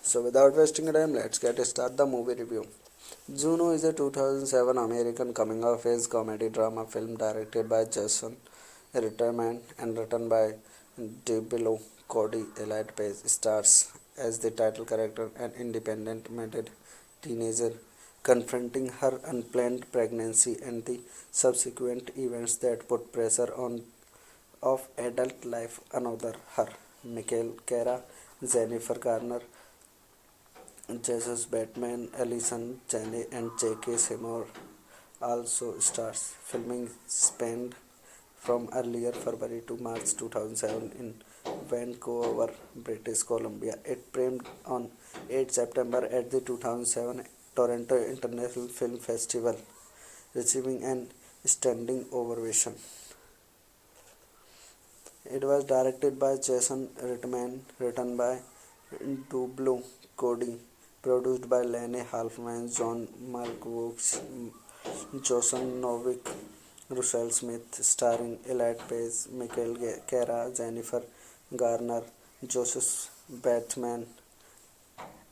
So without wasting time, let's get started the movie review. Juno is a 2007 American coming-of-age comedy drama film directed by Jason Reitman and written by DeBello. Cody Elliott Page stars as the title character, an independent-minded teenager confronting her unplanned pregnancy and the subsequent events that put pressure on of adult life another her. Michael Cara, Jennifer Garner, Jesus Batman, Alison Janney, and J.K. Simmons also stars. Filming spanned from earlier February to March 2007 in Vancouver, British Columbia. It premiered on 8 September at the 2007 Toronto International Film Festival, receiving an standing ovation. It was directed by Jason Reitman, written by DeBello Cody, produced by Lene Halfman, John Malkovich, Jason Novick, Russell Smith, starring Elliot Page, Michael Cara, Jennifer Garner, Joseph Bateman,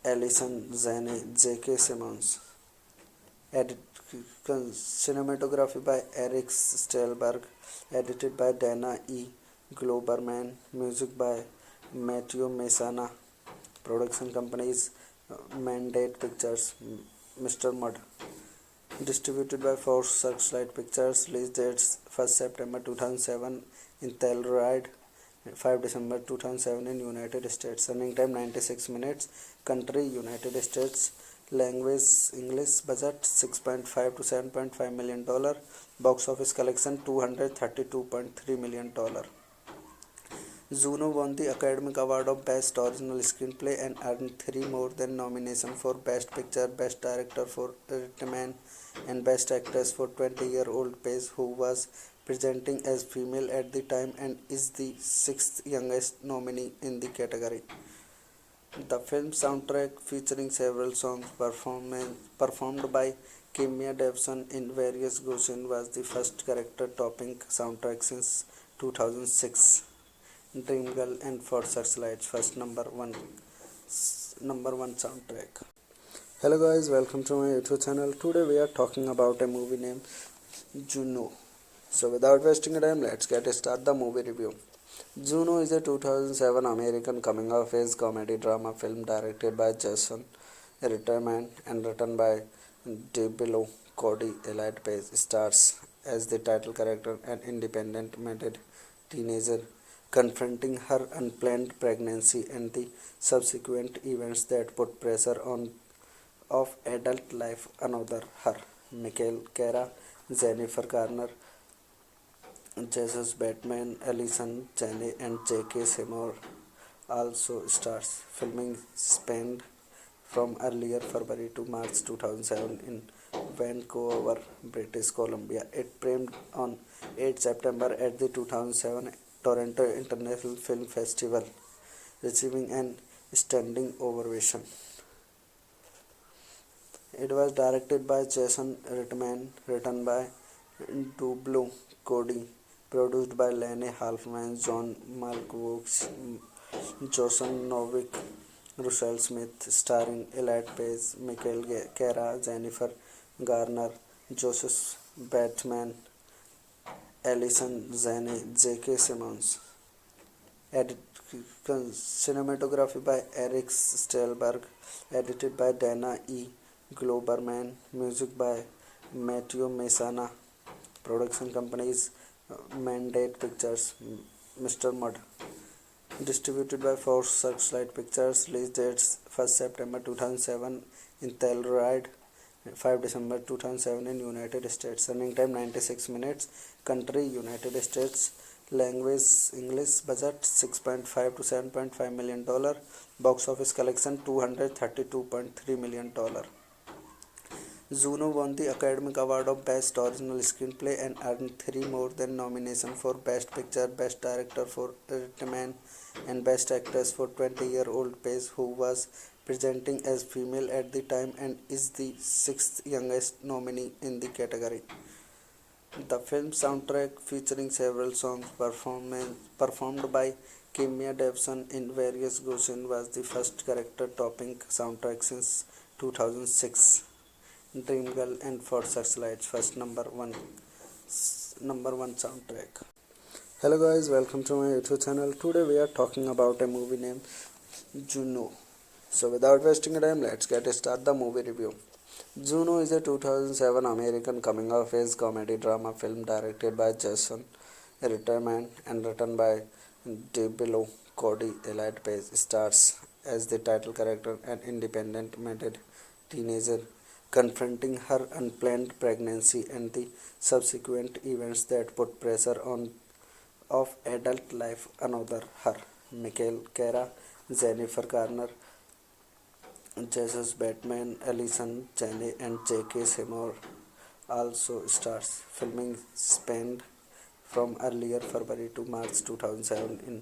Alison Janney, J.K. Simmons. Edit, cinematography by Eric Stelberg, edited by Dana E. Globerman, music by Matthew Messana, production companies Mandate Pictures, Mr. Mud, distributed by Force Searchlight Pictures, release dates 1st September 2007 in Telluride, 5 December 2007 in United States, running time 96 minutes, country United States, language English, budget 6.5 to 7.5 million dollar, box office collection 232.3 million dollar. Juno won the Academy Award of Best Original Screenplay and earned 3 more than nominations for Best Picture, Best Director for Reitman, and Best Actress for 20-year-old Paige, who was presenting as female at the time and is the 6th youngest nominee in the category. The film soundtrack, featuring several songs performed by Kimya Davidson in various Goshen, was the first character-topping soundtrack since 2006. Dreamgirl and For Searchlight's first number one soundtrack. Hello guys, welcome to my YouTube channel. Today we are talking about a movie named Juno. So without wasting time, let's get started the movie review. Juno is a 2007 American coming-of-age comedy drama film directed by Jason Reitman and written by DeBello Cody. Elliot Page stars as the title character, an independent-minded teenager confronting her unplanned pregnancy and the subsequent events that put pressure on of adult life another her. Michael Cara, Jennifer Garner, Jesus Bateman, Alison Janney, and J.K. Simmons also stars. Filming spanned from earlier February to March 2007 in Vancouver, British Columbia. It premiered on 8 September at the 2007 Toronto International Film Festival, receiving an standing ovation. It was directed by Jason Reitman, written by DeBello Cody, produced by Lene Halfman, John Malkovich, Jason Novick, Russell Smith, starring Elliot Page, Michael Cara, Jennifer Garner, Joseph Bateman, Alison Janney, J.K. Simmons. Edit, cinematography by Eric Stelberg, edited by Dana E. Globerman, music by Matthew Messana, production companies Mandate Pictures, Mr. Mud, distributed by Force Searchlight Pictures, release dates 1st September 2007 in Telluride, 5 December 2007 in United States, running time 96 minutes, country United States, language English, budget 6.5 to 7.5 million dollar, box office collection 232.3 million dollar. Juno won the Academy Award of Best Original Screenplay and earned 3 more than nominations for Best Picture, Best Director for Reitman, and Best Actress for 20-year-old Paige, who was presenting as female at the time and is the 6th youngest nominee in the category. The film soundtrack, featuring several songs performed by Kimya Davidson in various Goshen, was the first character-topping soundtrack since 2006. Dreamgirl and For Searchlight's first number one soundtrack. Hello guys, welcome to my YouTube channel. Today we are talking about a movie named Juno. So without wasting time, let's get started the movie review. Juno is a 2007 American coming-of-age comedy drama film directed by Jason Reitman and written by DeBello Cody. Elliot Page stars as the title character, an independent-minded teenager confronting her unplanned pregnancy and the subsequent events that put pressure on of adult life another her. Michael Cara, Jennifer Garner, Jesus Bateman, Alison Janney, and J.K. Simmons also stars. Filming spanned from earlier February to March 2007 in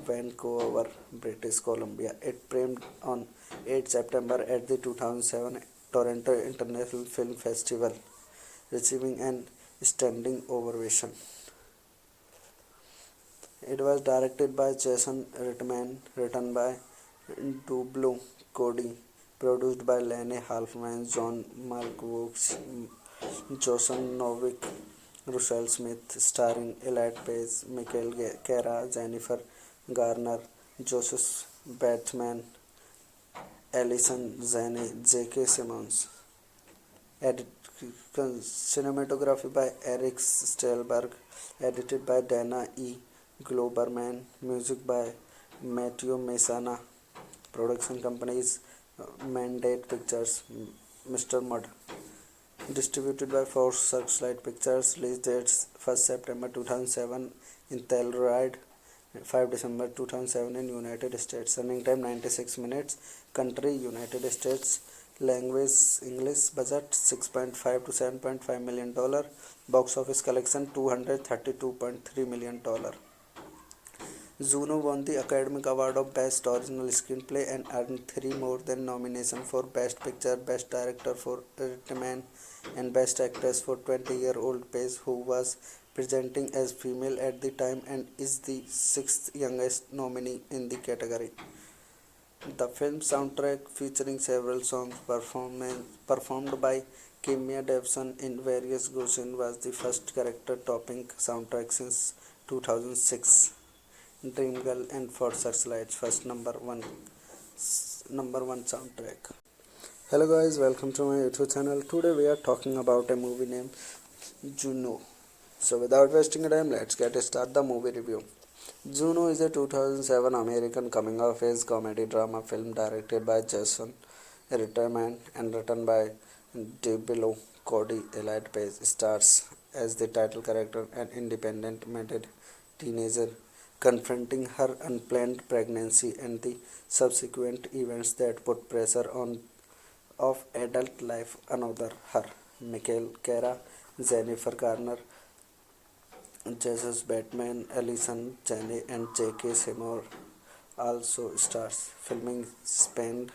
Vancouver, British Columbia. It premiered on 8 September at the 2007 Toronto International Film Festival, receiving an standing ovation. It was directed by Jason Reitman, written by Dublo Cody, produced by Lene Halfman, John Malkovich, Jason Novick, Russell Smith, starring Elliot Page, Michael Cara, Jennifer Garner, Joseph Bateman, Alison Janney, J.K. Simmons. Edit, cinematography by Eric Stelberg, edited by Dana E. Globerman, music by Matthew Messana, production companies Mandate Pictures, Mr. Mud, distributed by Force Searchlight Pictures, release dates 1st September 2007 in Telluride, 5 December 2007 in United States, running time 96 minutes, country United States, language English, budget 6.5 to 7.5 million dollar, box office collection 232.3 million dollar. Juno won the Academy Award of Best Original Screenplay and earned 3 more than nominations for Best Picture, Best Director for Reitman, and Best Actress for 20-year-old Page, who was presenting as female at the time and is the 6th youngest nominee in the category. The film soundtrack, featuring several songs performed by Kimya Davidson in various genres, was the first character-topping soundtrack since 2006. Dreamgirl and For Searchlight's first number one soundtrack. Hello guys, welcome to my YouTube channel. Today we are talking about a movie named Juno. So without wasting time, let's get started the movie review. Juno is a 2007 American coming-of-age comedy drama film directed by Jason Reitman and written by Dublo Cody. Elliot Page stars as the title character, an independent-minded teenager confronting her unplanned pregnancy and the subsequent events that put pressure on of adult life another her. Michael Cara, Jennifer Garner, Jesus Batman, Alison Janney, and J.K. Simmons also stars. Filming spanned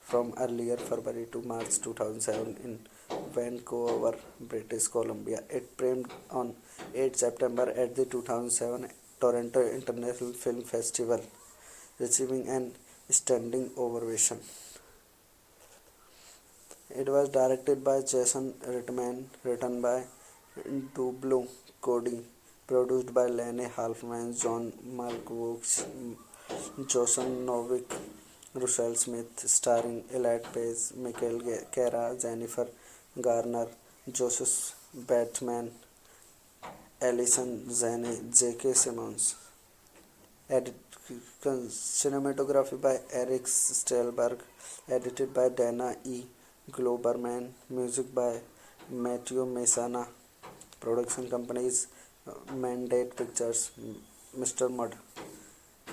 from earlier February to March 2007 in Vancouver, British Columbia. It premiered on 8 September at the 2007 Toronto International Film Festival, receiving an standing ovation. It was directed by Jason Reitman, written by Dublo Cody, produced by Lene Halfman, John Malkovich, Jason Novick, Russell Smith, starring Elliot Page, Michael Cara, Jennifer Garner, Joseph Bateman, Alison Janney, J.K. Simmons. Edit, cinematography by Eric Stelberg, edited by Dana E. Globerman, music by Matthew Messana, production companies Mandate Pictures, Mr. Mud,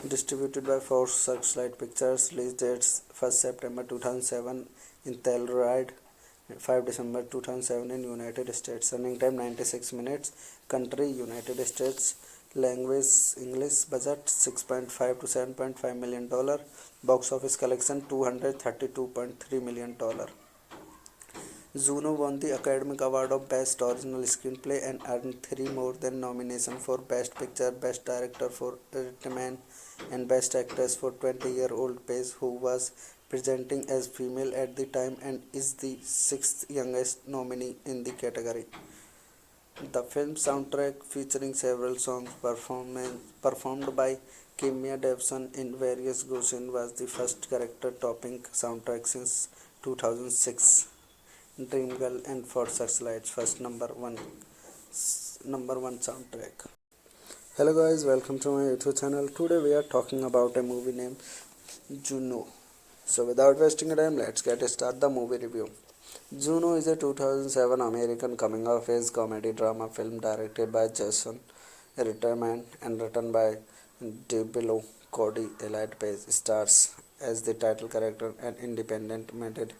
distributed by Force Searchlight Pictures, release dates 1st September 2007 in Telluride, 5 December 2007 in United States, running time 96 minutes, country United States, language English, budget 6.5 to 7.5 million dollar, box office collection 232.3 million dollar. Juno won the Academy Award of Best Original Screenplay and earned 3 more than nominations for Best Picture, Best Director for Reitman, and Best Actress for 20-year-old Page, who was presenting as female at the time and is the 6th youngest nominee in the category. The film soundtrack, featuring several songs performed by Kimya Davidson in various genres, was the first character-topping soundtrack since 2006. Dreamgirl and For Searchlight's first number one soundtrack. Hello guys, welcome to my YouTube channel. Today we are talking about a movie named Juno. So without wasting time, let's get started the movie review. Juno is a 2007 American coming-of-age comedy drama film directed by Jason Reitman and written by Dublo Cody. Elliot Page stars as the title character, an independent-minded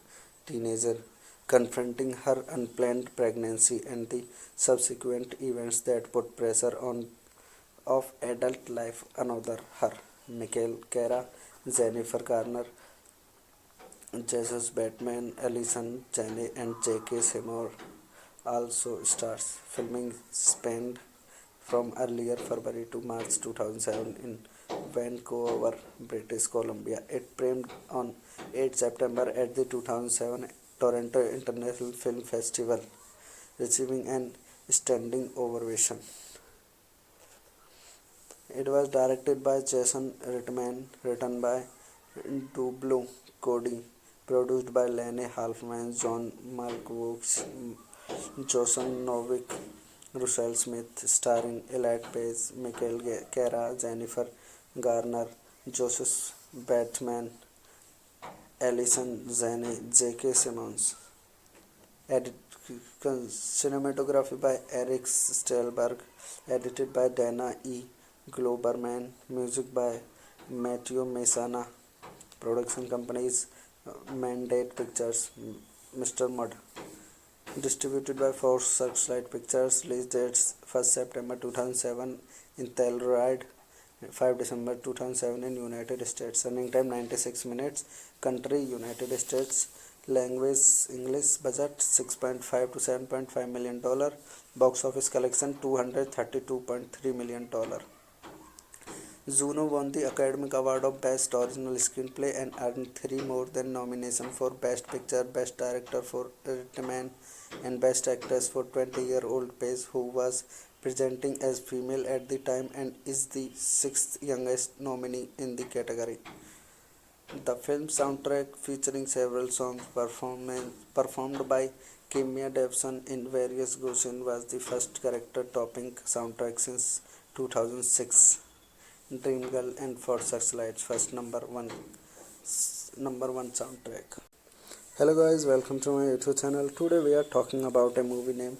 teenager confronting her unplanned pregnancy and the subsequent events that put pressure on of adult life another her. Michael Cera, Jennifer Garner, Jesus Batman, Alison Janney, and J.K. Seymour also stars. Filming spanned from earlier February to March 2007 in Vancouver, British Columbia. It premiered on 8 September at the 2007 Toronto International Film Festival, receiving an standing ovation. It was directed by Jason Reitman, written by Dublo Cody, produced by Lene Halfman, John Malkovich, Jason Novick, Russell Smith, starring Elliot Page, Michael Cera, Jennifer Garner, Joseph Batman, Alison Janney, J.K. Simmons. Edit, cinematography by Eric Stelberg, edited by Dana E. Globerman, music by Matthew Messana, production companies Mandate Pictures, Mr. Mud, distributed by Force Searchlight Pictures, release dates 1st September 2007 in Telluride, 5 December 2007 in United States, running time 96 minutes, country United States, language English, budget 6.5 to 7.5 million dollar, box office collection 232.3 million dollar. Juno won the Academy Award of Best Original Screenplay and earned 3 more than nominations for Best Picture, Best Director for Reitman, and Best Actress for 20-year-old Paige, who was presenting as female at the time and is the 6th youngest nominee in the category. The film soundtrack, featuring several songs performed by Kimya Davidson in various Goshen, was the first character-topping soundtrack since 2006. Dreamgirl and For Searchlight's first number one soundtrack. Hello guys, welcome to my YouTube channel. Today we are talking about a movie named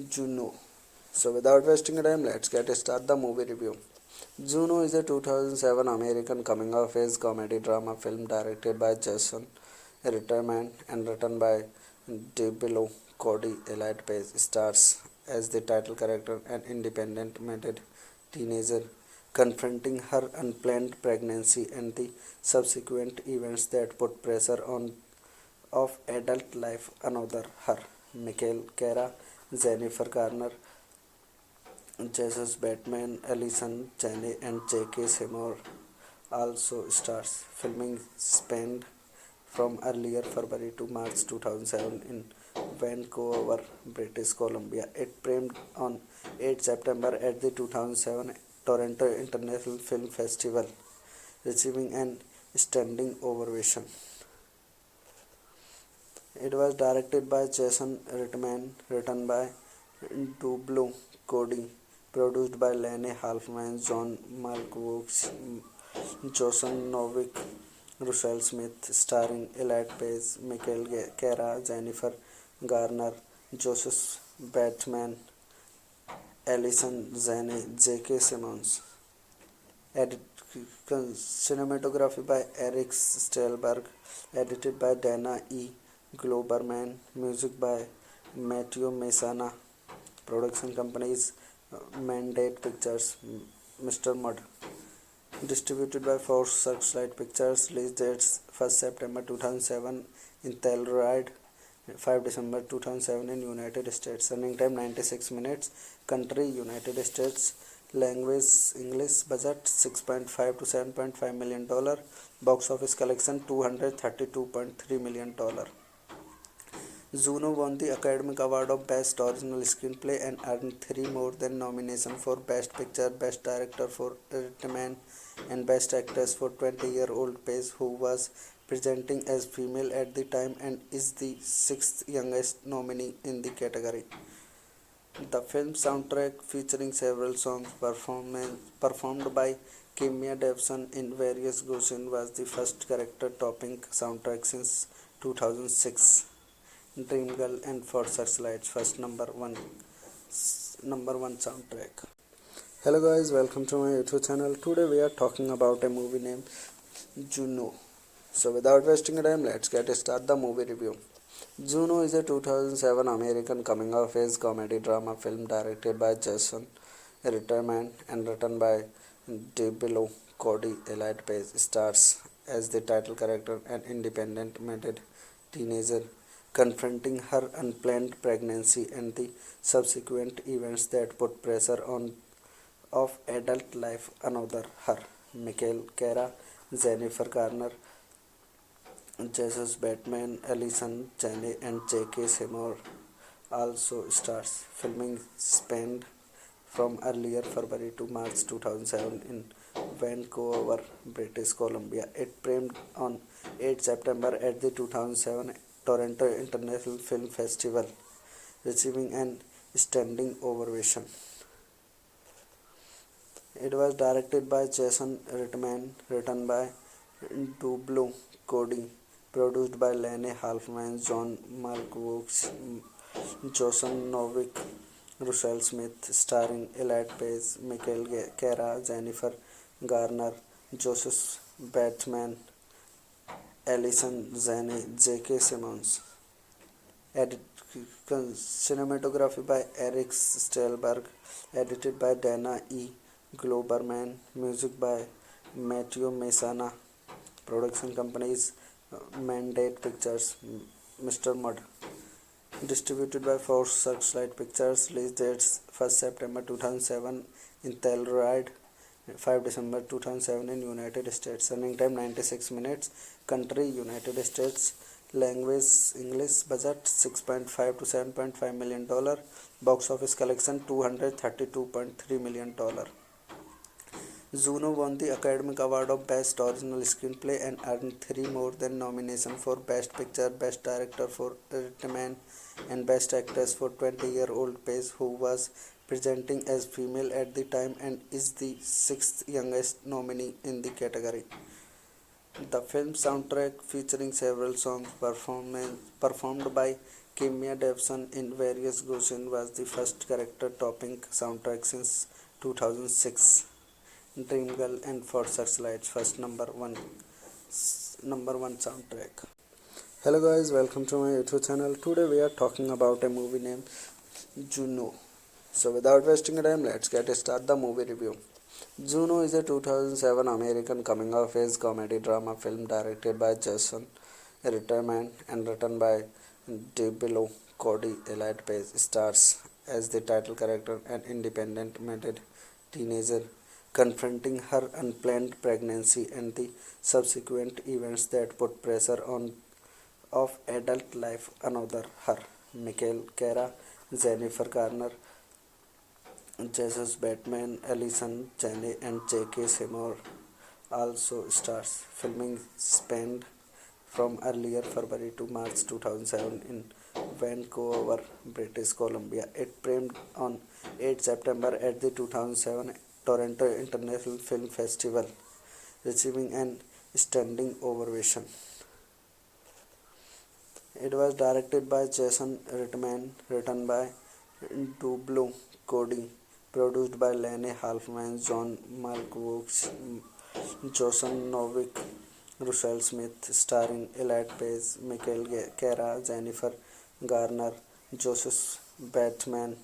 Juno. So without wasting time, let's get started the movie review. Juno is a 2007 American coming-of-age comedy drama film directed by Jason Reitman and written by Dublo Cody. Elliot Page stars as the title character, an independent-minded teenager confronting her unplanned pregnancy and the subsequent events that put pressure on of adult life another her. Michael Cera, Jennifer Garner, Jesus Batman, Alison Janney, and J.K. Seymour also stars. Filming spanned from earlier February to March 2007 in Vancouver, British Columbia. It premiered on 8 September at the 2007 Toronto International Film Festival, receiving an standing ovation. It was directed by Jason Reitman, written by Dublo Cody, produced by Lene Halfman, John Malkovich, Jason Novick, Russell Smith, starring Elliot Page, Michael Cera, Jennifer Garner, Joseph Batman, Alison Janney, J.K. Simmons. Edit, cinematography by Eric Stelberg, edited by Dana E. Globerman, music by Matthew Messana, production companies Mandate Pictures, Mr. Mud, distributed by Force Searchlight Pictures, release dates 1st September 2007 in Telluride, 5 December 2007 in United States, running time 96 minutes, country United States, language English, budget 6.5 to 7.5 million dollar, box office collection 232.3 million dollar. Juno won the Academy Award of Best Original Screenplay and earned 3 more than nominations for Best Picture, Best Director for Reitman, and Best Actress for 20-year-old Paige, who was presenting as female at the time and is the 6th youngest nominee in the category. The film soundtrack, featuring several songs performed by Kimya Davidson in various Goshen, was the first character-topping soundtrack since 2006. Dreamgirl and For Searchlight's first number one soundtrack. Hello guys, welcome to my YouTube channel. Today we are talking about a movie named Juno. So without wasting time, let's get started the movie review. Juno is a 2007 American coming-of-age comedy drama film directed by Jason Reitman and written by Dublo Cody Elliott Page stars as the title character, an independent minded teenager confronting her unplanned pregnancy and the subsequent events that put pressure on of adult life another her. Michael Cara, Jennifer Garner, Jesus Batman, Alison Janney, and J.K. Seymour also stars. Filming spanned from earlier February to March 2007 in Vancouver, British Columbia. It premiered on 8 September at the 2007 Toronto International Film Festival, receiving an standing ovation. It was directed by Jason Reitman, written by Dublo Cody, produced by Lene Halfman, John Malkovich, Jason Novick, Russell Smith, starring Elliot Page, Michael Cara, Jennifer Garner, Joseph Bateman, Alison Janney, J.K. Simmons. Edit, cinematography by Eric Stelberg, edited by Dana E. Globerman, music by Matthew Messana, production companies Mandate Pictures, Mr. Mud, distributed by Force Searchlight Pictures, release dates 1st September 2007 in Telluride, 5 December 2007 in United States, running time 96 minutes, country United States, language English, budget 6.5 to 7.5 million dollar, box office collection 232.3 million dollar. Juno won the Academy Award of Best Original Screenplay and earned 3 more than nominations for Best Picture, Best Director for Reitman, and Best Actress for 20-year-old Page, who was presenting as female at the time and is the 6th youngest nominee in the category. The film soundtrack, featuring several songs performed by Kimya Davidson in various versions, was the first character-topping soundtrack since 2006. Dreamgirl and For Searchlight's first number one soundtrack. Hello guys, welcome to my YouTube channel. Today we are talking about a movie named Juno. So without wasting time, let's get started the movie review. Juno is a 2007 American coming-of-age comedy drama film directed by Jason Reitman and written by Dublo Cody. Elliott Page stars as the title character, an independent minded teenager confronting her unplanned pregnancy and the subsequent events that put pressure on of adult life another her. Michael Cara, Jennifer Garner, Jesus Batman, Alison Janney, and J.K. Seymour also stars. Filming spanned from earlier February to March 2007 in Vancouver, British Columbia. It premiered on 8 September at the 2007 Toronto International Film Festival, receiving an standing ovation. It was directed by Jason Reitman, written by Dublo Cody, produced by Lene Halfman, John Malkovich, Jason Novick, Russell Smith, starring Elliot Page, Michael Cara, Jennifer Garner, Joseph Bateman,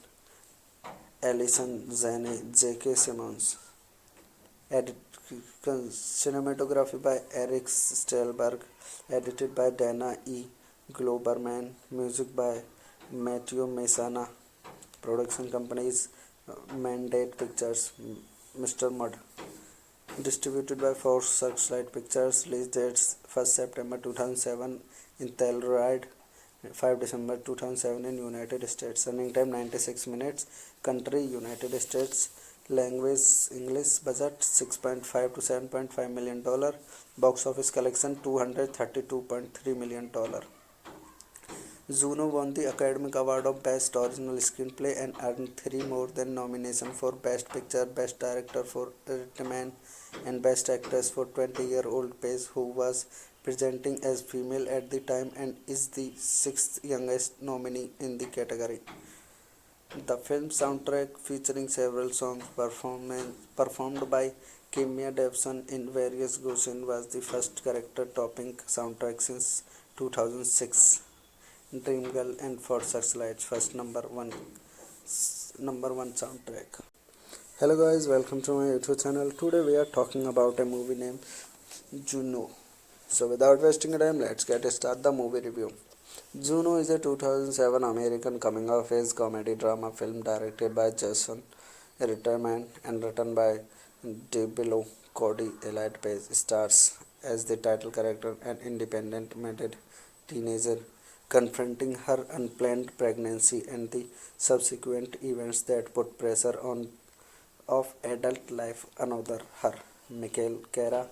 Alison Janney, J.K. Simmons. Edit, cinematography by Eric Stelberg, edited by Dana E. Globerman, music by Matthew Messana, production companies Mandate Pictures, Mr. Mud, distributed by Force Searchlight Pictures, release dates 1st September 2007 in Telluride, 5 December 2007 in United States, running time 96 minutes, country United States, language English, budget 6.5 to 7.5 million dollar, box office collection 232.3 million dollar. Juno won the Academy Award of Best Original Screenplay and earned 3 more than nominations for Best Picture, Best Director for Reitman, and Best Actress for 20-year-old Page, who was presenting as female at the time and is the 6th youngest nominee in the category. The film soundtrack, featuring several songs performed by Kimya Davidson in various versions, was the first character-topping soundtrack since 2006. Dreamgirl and For Searchlight's first number one soundtrack. Hello guys, welcome to my YouTube channel. Today we are talking about a movie named Juno. So without wasting time, let's get start the movie review. Juno is a 2007 American coming-of-age comedy drama film directed by Jason Reitman and written by Debelo Cody. Elite Page stars as the title character, an independent-minded teenager confronting her unplanned pregnancy and the subsequent events that put pressure on of adult life. Another her, Michael Cara,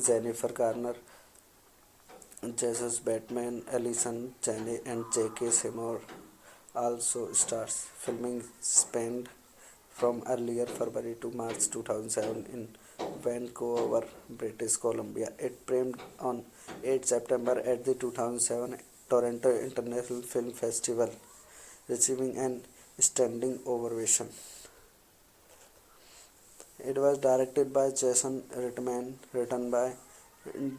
Jennifer Garner, Jesus Batman, Alison Janney, and J.K. Seymour also stars. Filming spanned from earlier February to March 2007 in Vancouver, British Columbia. It premiered on 8 September at the 2007 Toronto International Film Festival, receiving an standing ovation. It was directed by Jason Reitman, written by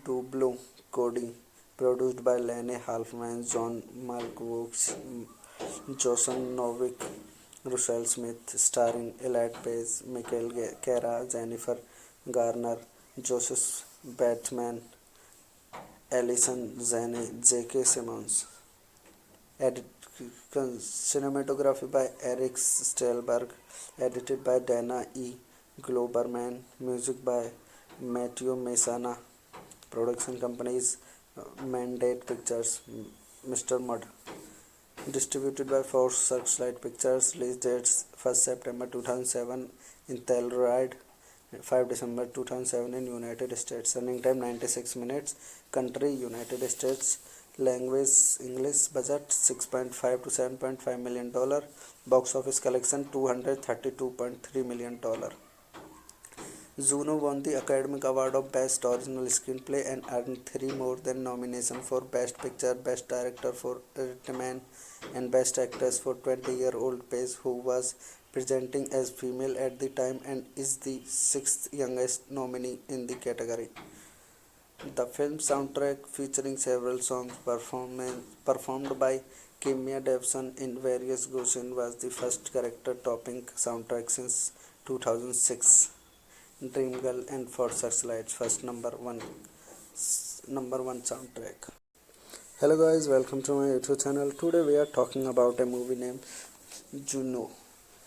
Dublo Cody, produced by Lene Halfman, John Malkovich, Jason Novick, Russell Smith, starring Elliot Page, Michael Cara, Jennifer Garner, Joseph Batman, Alison Janney, J.K. Simmons. Edit, cinematography by Eric Stelberg, edited by Dana E. Globerman, music by Matthew Messana, production companies Mandate Pictures, Mr. Mud, distributed by Force Searchlight Pictures, release dates 1st September 2007 in Telluride, 5 December 2007 in United States, running time 96 minutes, country United States, language English, budget 6.5 to 7.5 million dollar, box office collection 232.3 million dollar. Juno won the Academy Award of Best Original Screenplay and earned 3 more than nominations for Best Picture, Best Director for Reitman, and Best Actress for 20-year-old Paige, who was presenting as female at the time and is the 6th youngest nominee in the category. The film soundtrack, featuring several songs performed by Kimya Davidson in various genres, was the first character-topping soundtrack since 2006. Dreamgirl and For Searchlight's first number one soundtrack. Hello guys, welcome to my YouTube channel. Today we are talking about a movie named Juno.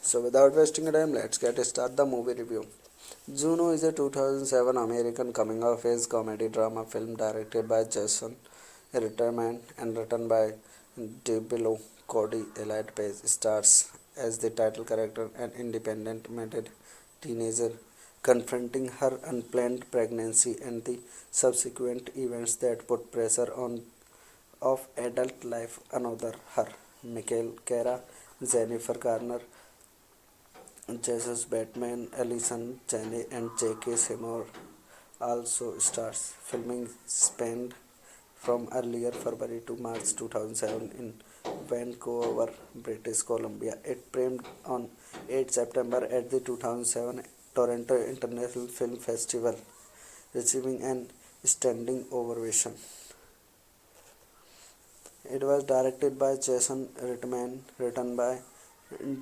So without wasting time, let's get start the movie review. Juno is a 2007 American coming-of-age comedy drama film directed by Jason Reitman and written by Debelo Cody. Elite Page stars as the title character, an independent-minded teenager confronting her unplanned pregnancy and the subsequent events that put pressure on of adult life. Another her, Michael Cara, Jennifer Garner, Jesus Batman, Alison Janney, and J.K. Seymour also stars. Filming spanned from earlier February to March 2007 in Vancouver, British Columbia. It premiered on 8 September at the 2007 Toronto International Film Festival, receiving an standing ovation. It was directed by Jason Reitman, written by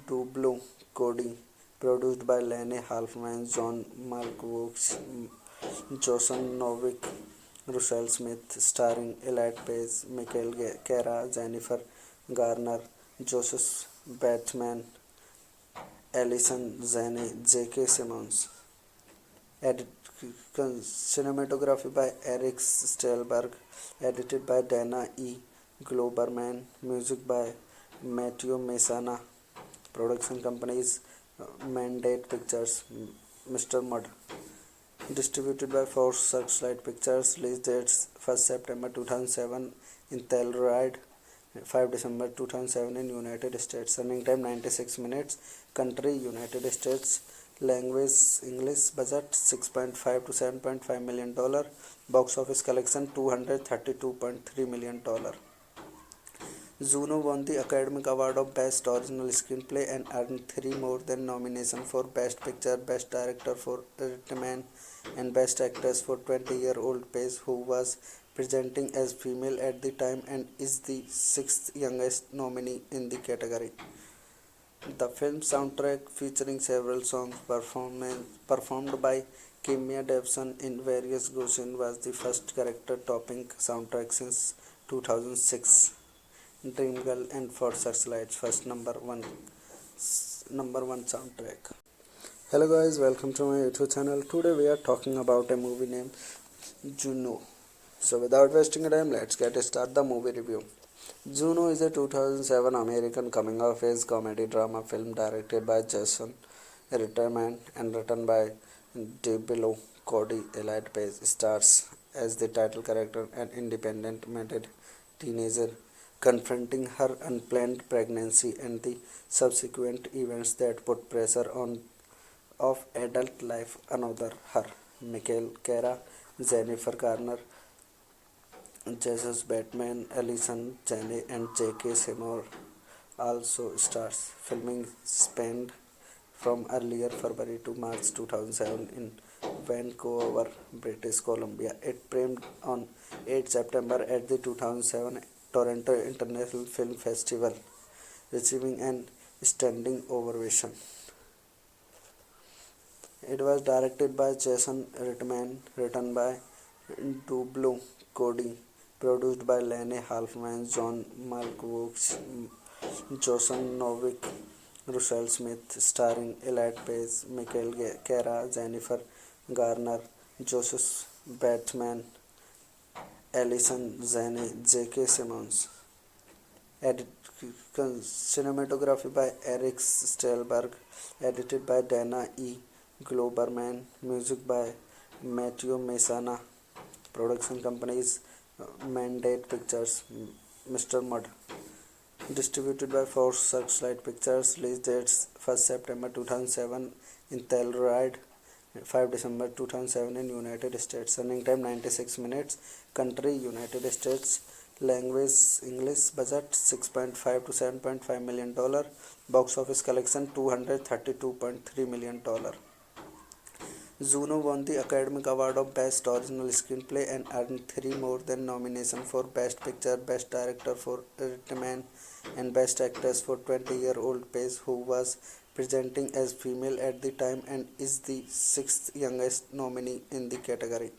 Dublo Cody, produced by Lene Halfman, John Malkovich, Jason Novick, Russell Smith, starring Elliot Page, Michael Cara, Jennifer Garner, Joseph Batman, Alison Janney, J.K. Simmons. Edit, cinematography by Eric Stelberg, edited by Dana E. Globerman, music by Matthew Messana, production companies Mandate Pictures, Mr. Mud, distributed by Force Searchlight Pictures, release dates 1st September 2007 in Telluride, 5 December 2007 in United States, running time 96 minutes, country United States, language English, budget 6.5 to 7.5 million dollar, box office collection 232.3 million dollar. Juno won the Academy Award of Best Original Screenplay and earned 3 more than nominations for Best Picture, Best Director for Reitman, and Best Actress for 20-year-old Paige, who was presenting as female at the time and is the 6th youngest nominee in the category. The film soundtrack, featuring several songs performed by Kimya Davidson in various versions, was the first character-topping soundtrack since 2006. Dreamgirl and For Searchlight's first number one soundtrack. Hello guys, welcome to my YouTube channel. Today we are talking about a movie named Juno. So without wasting time, let's get started the movie review. Juno is a 2007 American coming-of-age comedy drama film directed by Jason Reitman and written by DeBello Cody. Elliot Page stars as the title character, an independent-minded teenager confronting her unplanned pregnancy and the subsequent events that put pressure on of adult life another her. Michael Cara, Jennifer Garner, Jesus Batman, Alison Janney, and J.K. Simmons also stars. Filming spanned from earlier February to March 2007 in Vancouver, British Columbia. It premiered on 8 September at the 2007 Toronto International Film Festival, receiving an standing ovation. It was directed by Jason Reitman, written by DeBello Cody, produced by Lene Halfman, John Malkovich, Jason Novick, Russell Smith, starring Elliot Page, Michael Cara, Jennifer Garner, Joseph Batman, Alison Janney, J.K. Simmons. Cinematography by Eric Stelberg, edited by Dana E. Globerman, music by Matthew Messana. Production companies Mandate Pictures, Mr. Mud. Distributed by Force Searchlight Pictures. Release dates 1st September 2007 in Telluride, 5 December 2007 in United States. Running time 96 minutes. Country United States. Language English. Budget $6.5 to $7.5 million. $. . Box office collection $232.3 million. $. Juno won the Academy Award of Best Original Screenplay and earned 3 more than nominations for Best Picture, Best Director for Reitman, and Best Actress for 20-year-old Page, who was presenting as female at the time and is the 6th youngest nominee in the category.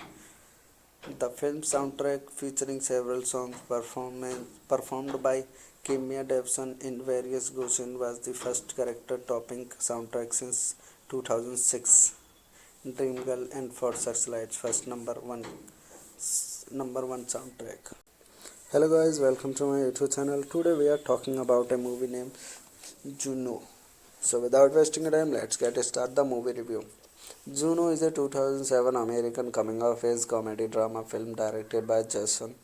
The film soundtrack, featuring several songs performed by Kimya Davidson in various versions, was the first character-topping soundtrack since 2006. Dreamgirl and For Searchlight's first number one soundtrack. Hello guys, welcome to my YouTube channel. Today we are talking about a movie named Juno. So without wasting time, let's get started the movie review. Juno is a 2007 American coming-of-age comedy drama film directed by Jason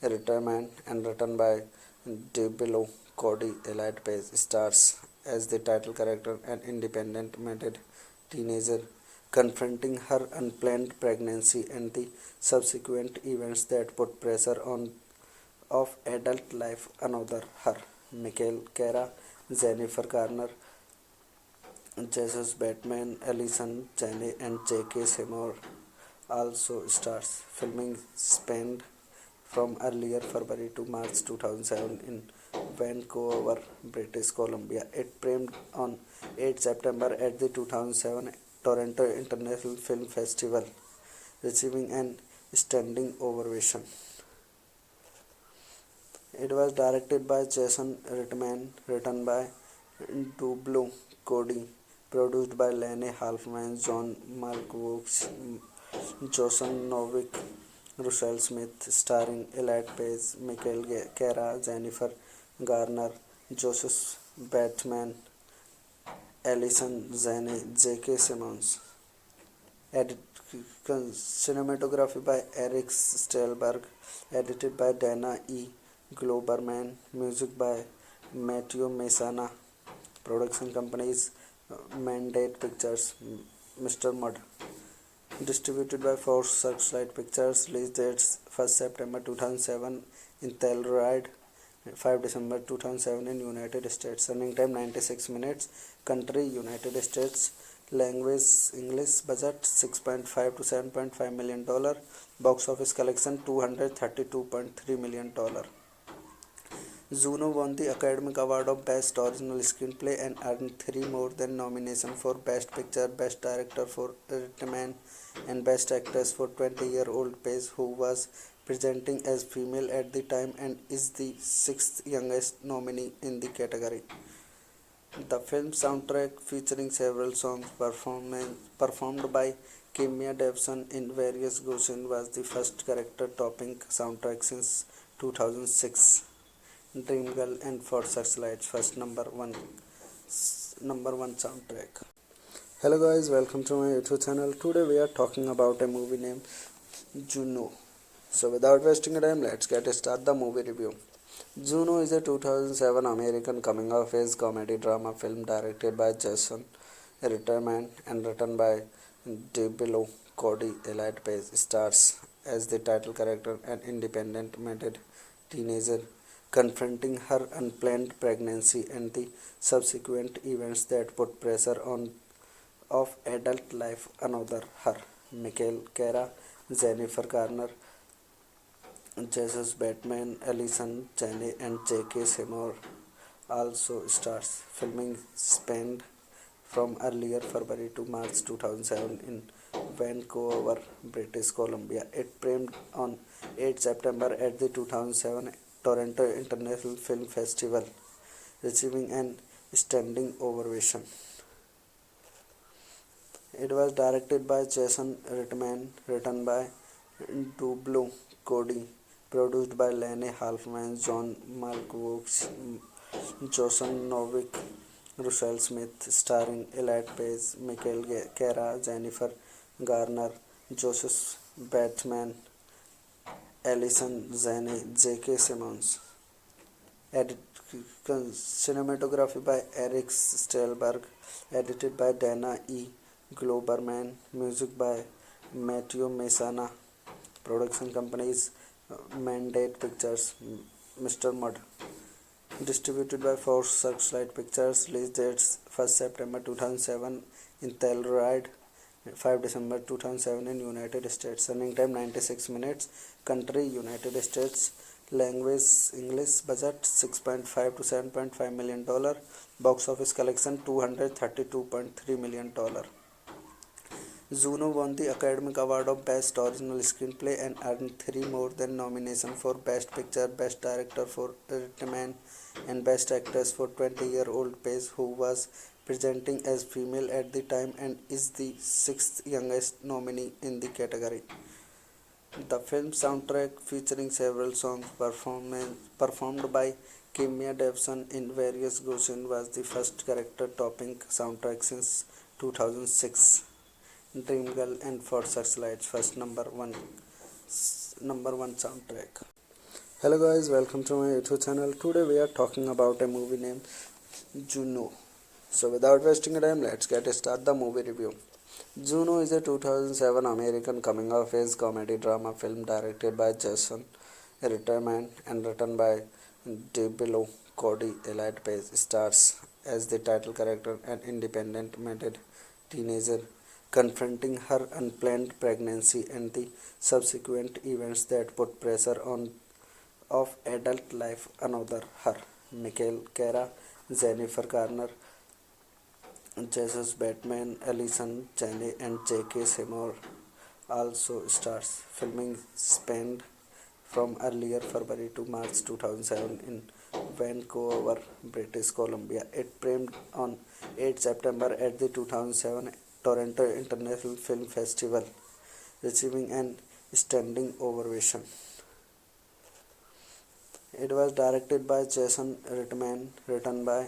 Reitman and written by DeBello Cody. Elliot Page stars as the title character, an independent-minded teenager confronting her unplanned pregnancy and the subsequent events that put pressure on of adult life another her. Michael Cara, Jennifer Garner, Jesus Batman, Alison Janney, and J.K. Simmons also stars. Filming spanned from earlier February to March 2007 in Vancouver, British Columbia. It premiered on 8 September at the 2007 Toronto International Film Festival, receiving an standing ovation. It was directed by Jason Reitman, written by DeBello Cody, produced by Lene Halfman, John Malkovich, Jason Novick, Russell Smith, starring Elliot Page, Michael Cara, Jennifer Garner, Joseph Batman, Alison Janney, J.K. Simmons. Cinematography by Eric Stelberg, edited by Dana E. Globerman, music by Matthew Messana. Production companies Mandate Pictures, Mr. Mud. Distributed by Force Searchlight Pictures. Release dates 1st September 2007 in Telluride, 5 December 2007 in United States. Running time 96 minutes. Country United States. Language English. Budget $6.5 to $7.5 million. $. Box office collection $232.3 million. $. Juno won the Academy Award of Best Original Screenplay and earned three more than nominations for Best Picture, Best Director for Irishman, and Best Actress for 20-year-old Paige, who was presenting as female at the time and is the sixth youngest nominee in the category. The film soundtrack, featuring several songs performed by Kimya Davidson in various versions, was the first character-topping soundtrack since 2006. Dreamgirl and For Searchlight's first number one soundtrack. Hello guys, welcome to my YouTube channel. Today we are talking about a movie named Juno. So without wasting time, let's get started the movie review. Juno is a 2007 American coming-of-age comedy drama film directed by Jason Reitman and written by DeBello Cody. Elliot Page stars as the title character, an independent-minded teenager confronting her unplanned pregnancy and the subsequent events that put pressure on of adult life another her. Michael Cara, Jennifer Garner, Jesus Batman, Alison Janney, and J.K. Simmons also stars. Filming spanned from earlier February to March 2007 in Vancouver, British Columbia. It premiered on 8 September at the 2007 Toronto International Film Festival, receiving an standing ovation. It was directed by Jason Reitman, written by DeBello Cody, produced by Lene Halfman, John Malkovich, Jason Novick, Russell Smith, starring Elliot Page, Michael Cara, Jennifer Garner, Joseph Batman, Alison Janney, J.K. Simmons. Cinematography by Eric Stelberg, edited by Dana E. Globerman, music by Matthew Messana. Production companies Mandate Pictures, Mr. Mud. Distributed by Force Searchlight Pictures. Release dates 1st September 2007 in Telluride, 5 December 2007 in United States. Running time 96 minutes. Country United States. Language English. Budget $6.5 to $7.5 million. Box office collection $232.3 million. Juno won the Academy Award of Best Original Screenplay and earned three more than nominations for Best Picture, Best Director for Irishman, and Best Actress for 20-year-old Paige, who was presenting as female at the time and is the sixth youngest nominee in the category. The film soundtrack, featuring several songs performed by Kimya Davidson in various versions, was the first character-topping soundtrack since 2006. Dreamgirl and For Searchlight's first number one soundtrack. Hello guys, welcome to my YouTube channel. Today we are talking about a movie named Juno. So without wasting time, let's get started the movie review. Juno is a 2007 American coming-of-age comedy drama film directed by Jason Reitman and written by DeBello Cody. Elliot Page stars as the title character, an independent-minded teenager confronting her unplanned pregnancy and the subsequent events that put pressure on of adult life another her. Michael Cara, Jennifer Garner, Jesus Batman, Alison Janney, and J.K. Simmons also stars. Filming spanned from earlier February to March 2007 in Vancouver, British Columbia. It premiered on 8 September at the 2007 Toronto International Film Festival, receiving an standing ovation. It was directed by Jason Reitman, written by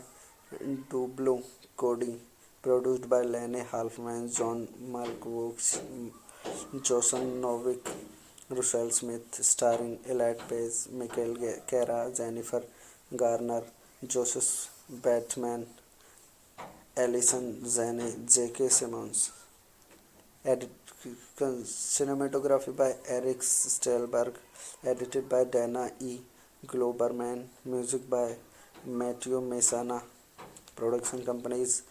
DeBello Cody, produced by Lene Halfman, John Malkovich, Jason Novick, Russell Smith, starring Elliot Page, Michael Cara, Jennifer Garner, Joseph Batman, Alison Janney, J.K. Simmons. Cinematography by Eric Stelberg, edited by Dana E. Globerman, music by Matthew Messana. Production companies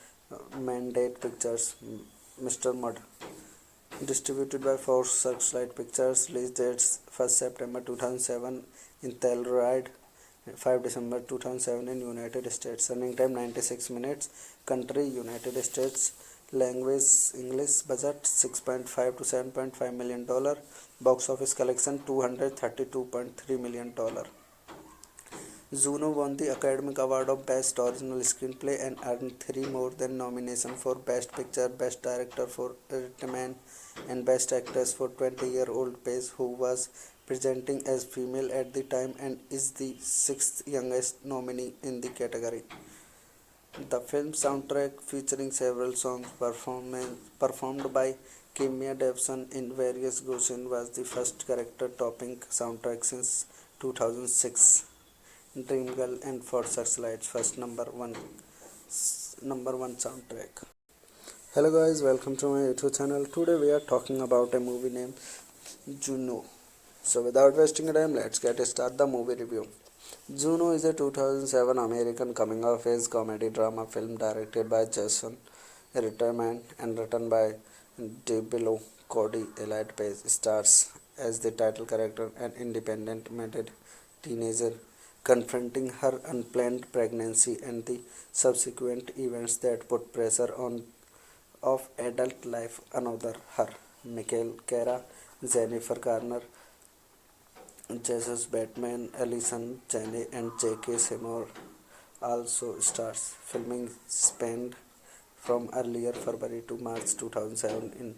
Mandate Pictures, Mr. Mud. Distributed by Force Searchlight Pictures. Release dates 1st September 2007 in Telluride, 5 December 2007 in United States. Running time 96 minutes. Country United States. Language English. Budget 6.5 to 7.5 million dollar. Box office collection 232.3 million dollar. Juno won the Academy Award of Best Original Screenplay and earned 3 more than nominations for Best Picture, Best Director for Irishman, and Best Actress for 20-year-old Paige, who was presenting as female at the time and is the sixth youngest nominee in the category. The film soundtrack, featuring several songs performed by Kimya Davidson in various versions, was the first character-topping soundtrack since 2006. Dreamgirl and For Searchlight's first number one soundtrack. Hello guys, welcome to my YouTube channel. Today we are talking about a movie named Juno. So without wasting time, let's get start the movie review. Juno is a 2007 American coming-of-age comedy drama film directed by Jason Reitman and written by DeBello Cody. Elliot Page stars as the title character, an independent-minded teenager confronting her unplanned pregnancy and the subsequent events that put pressure on of adult life another her. Michael Cara, Jennifer Garner, Jesus Batman, Alison Janney, and J.K. Simmons also stars. Filming spanned from earlier February to March 2007 in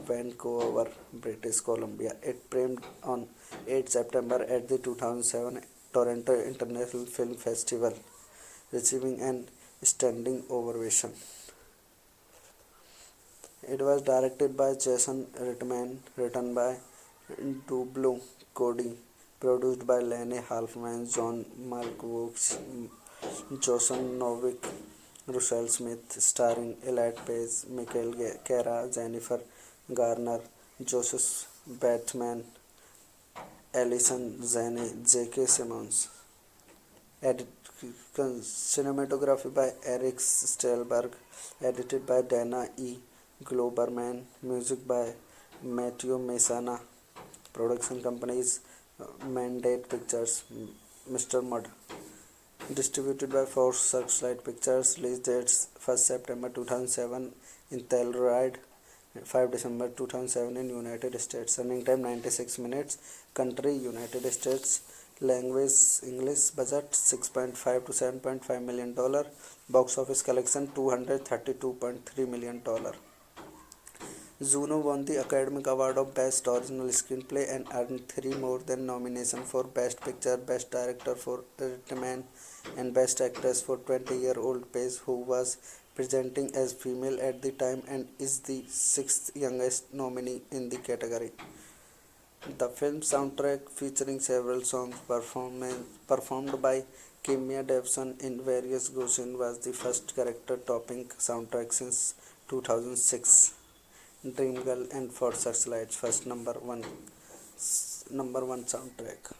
Vancouver, British Columbia. It premiered on 8 September at the 2007 Toronto International Film Festival, receiving an standing ovation. It was directed by Jason Reitman, written by DeBello Cody, produced by Lene Halfman, John Malkovich, Jason Novick, Russell Smith, starring Elliot Page, Michael Cara, Jennifer Garner, Joseph Batman, Alison Janney, J.K. Simmons. Cinematography by Eric Stelberg, edited by Dana E. Globerman, music by Matthew Messana. Production companies Mandate Pictures, Mr. Mudd. Distributed by Force Searchlight Pictures. Release dates 1st September 2007 in Telluride, 5 December 2007 in United States. Running time 96 minutes. Country United States. Language English. Budget 6.5 to 7.5 million dollar. Box office collection 232.3 million dollar. Juno won the Academy Award of Best Original Screenplay and earned 3 more than nominations for Best Picture, Best Director for Irishman, and Best Actress for 20-year-old Paige, who was presenting as female at the time and is the sixth youngest nominee in the category. The film soundtrack, featuring several songs performed by Kimya Davidson in various versions, was the first character-topping soundtrack since 2006. Dreamgirl and For Searchlight's first number one soundtrack.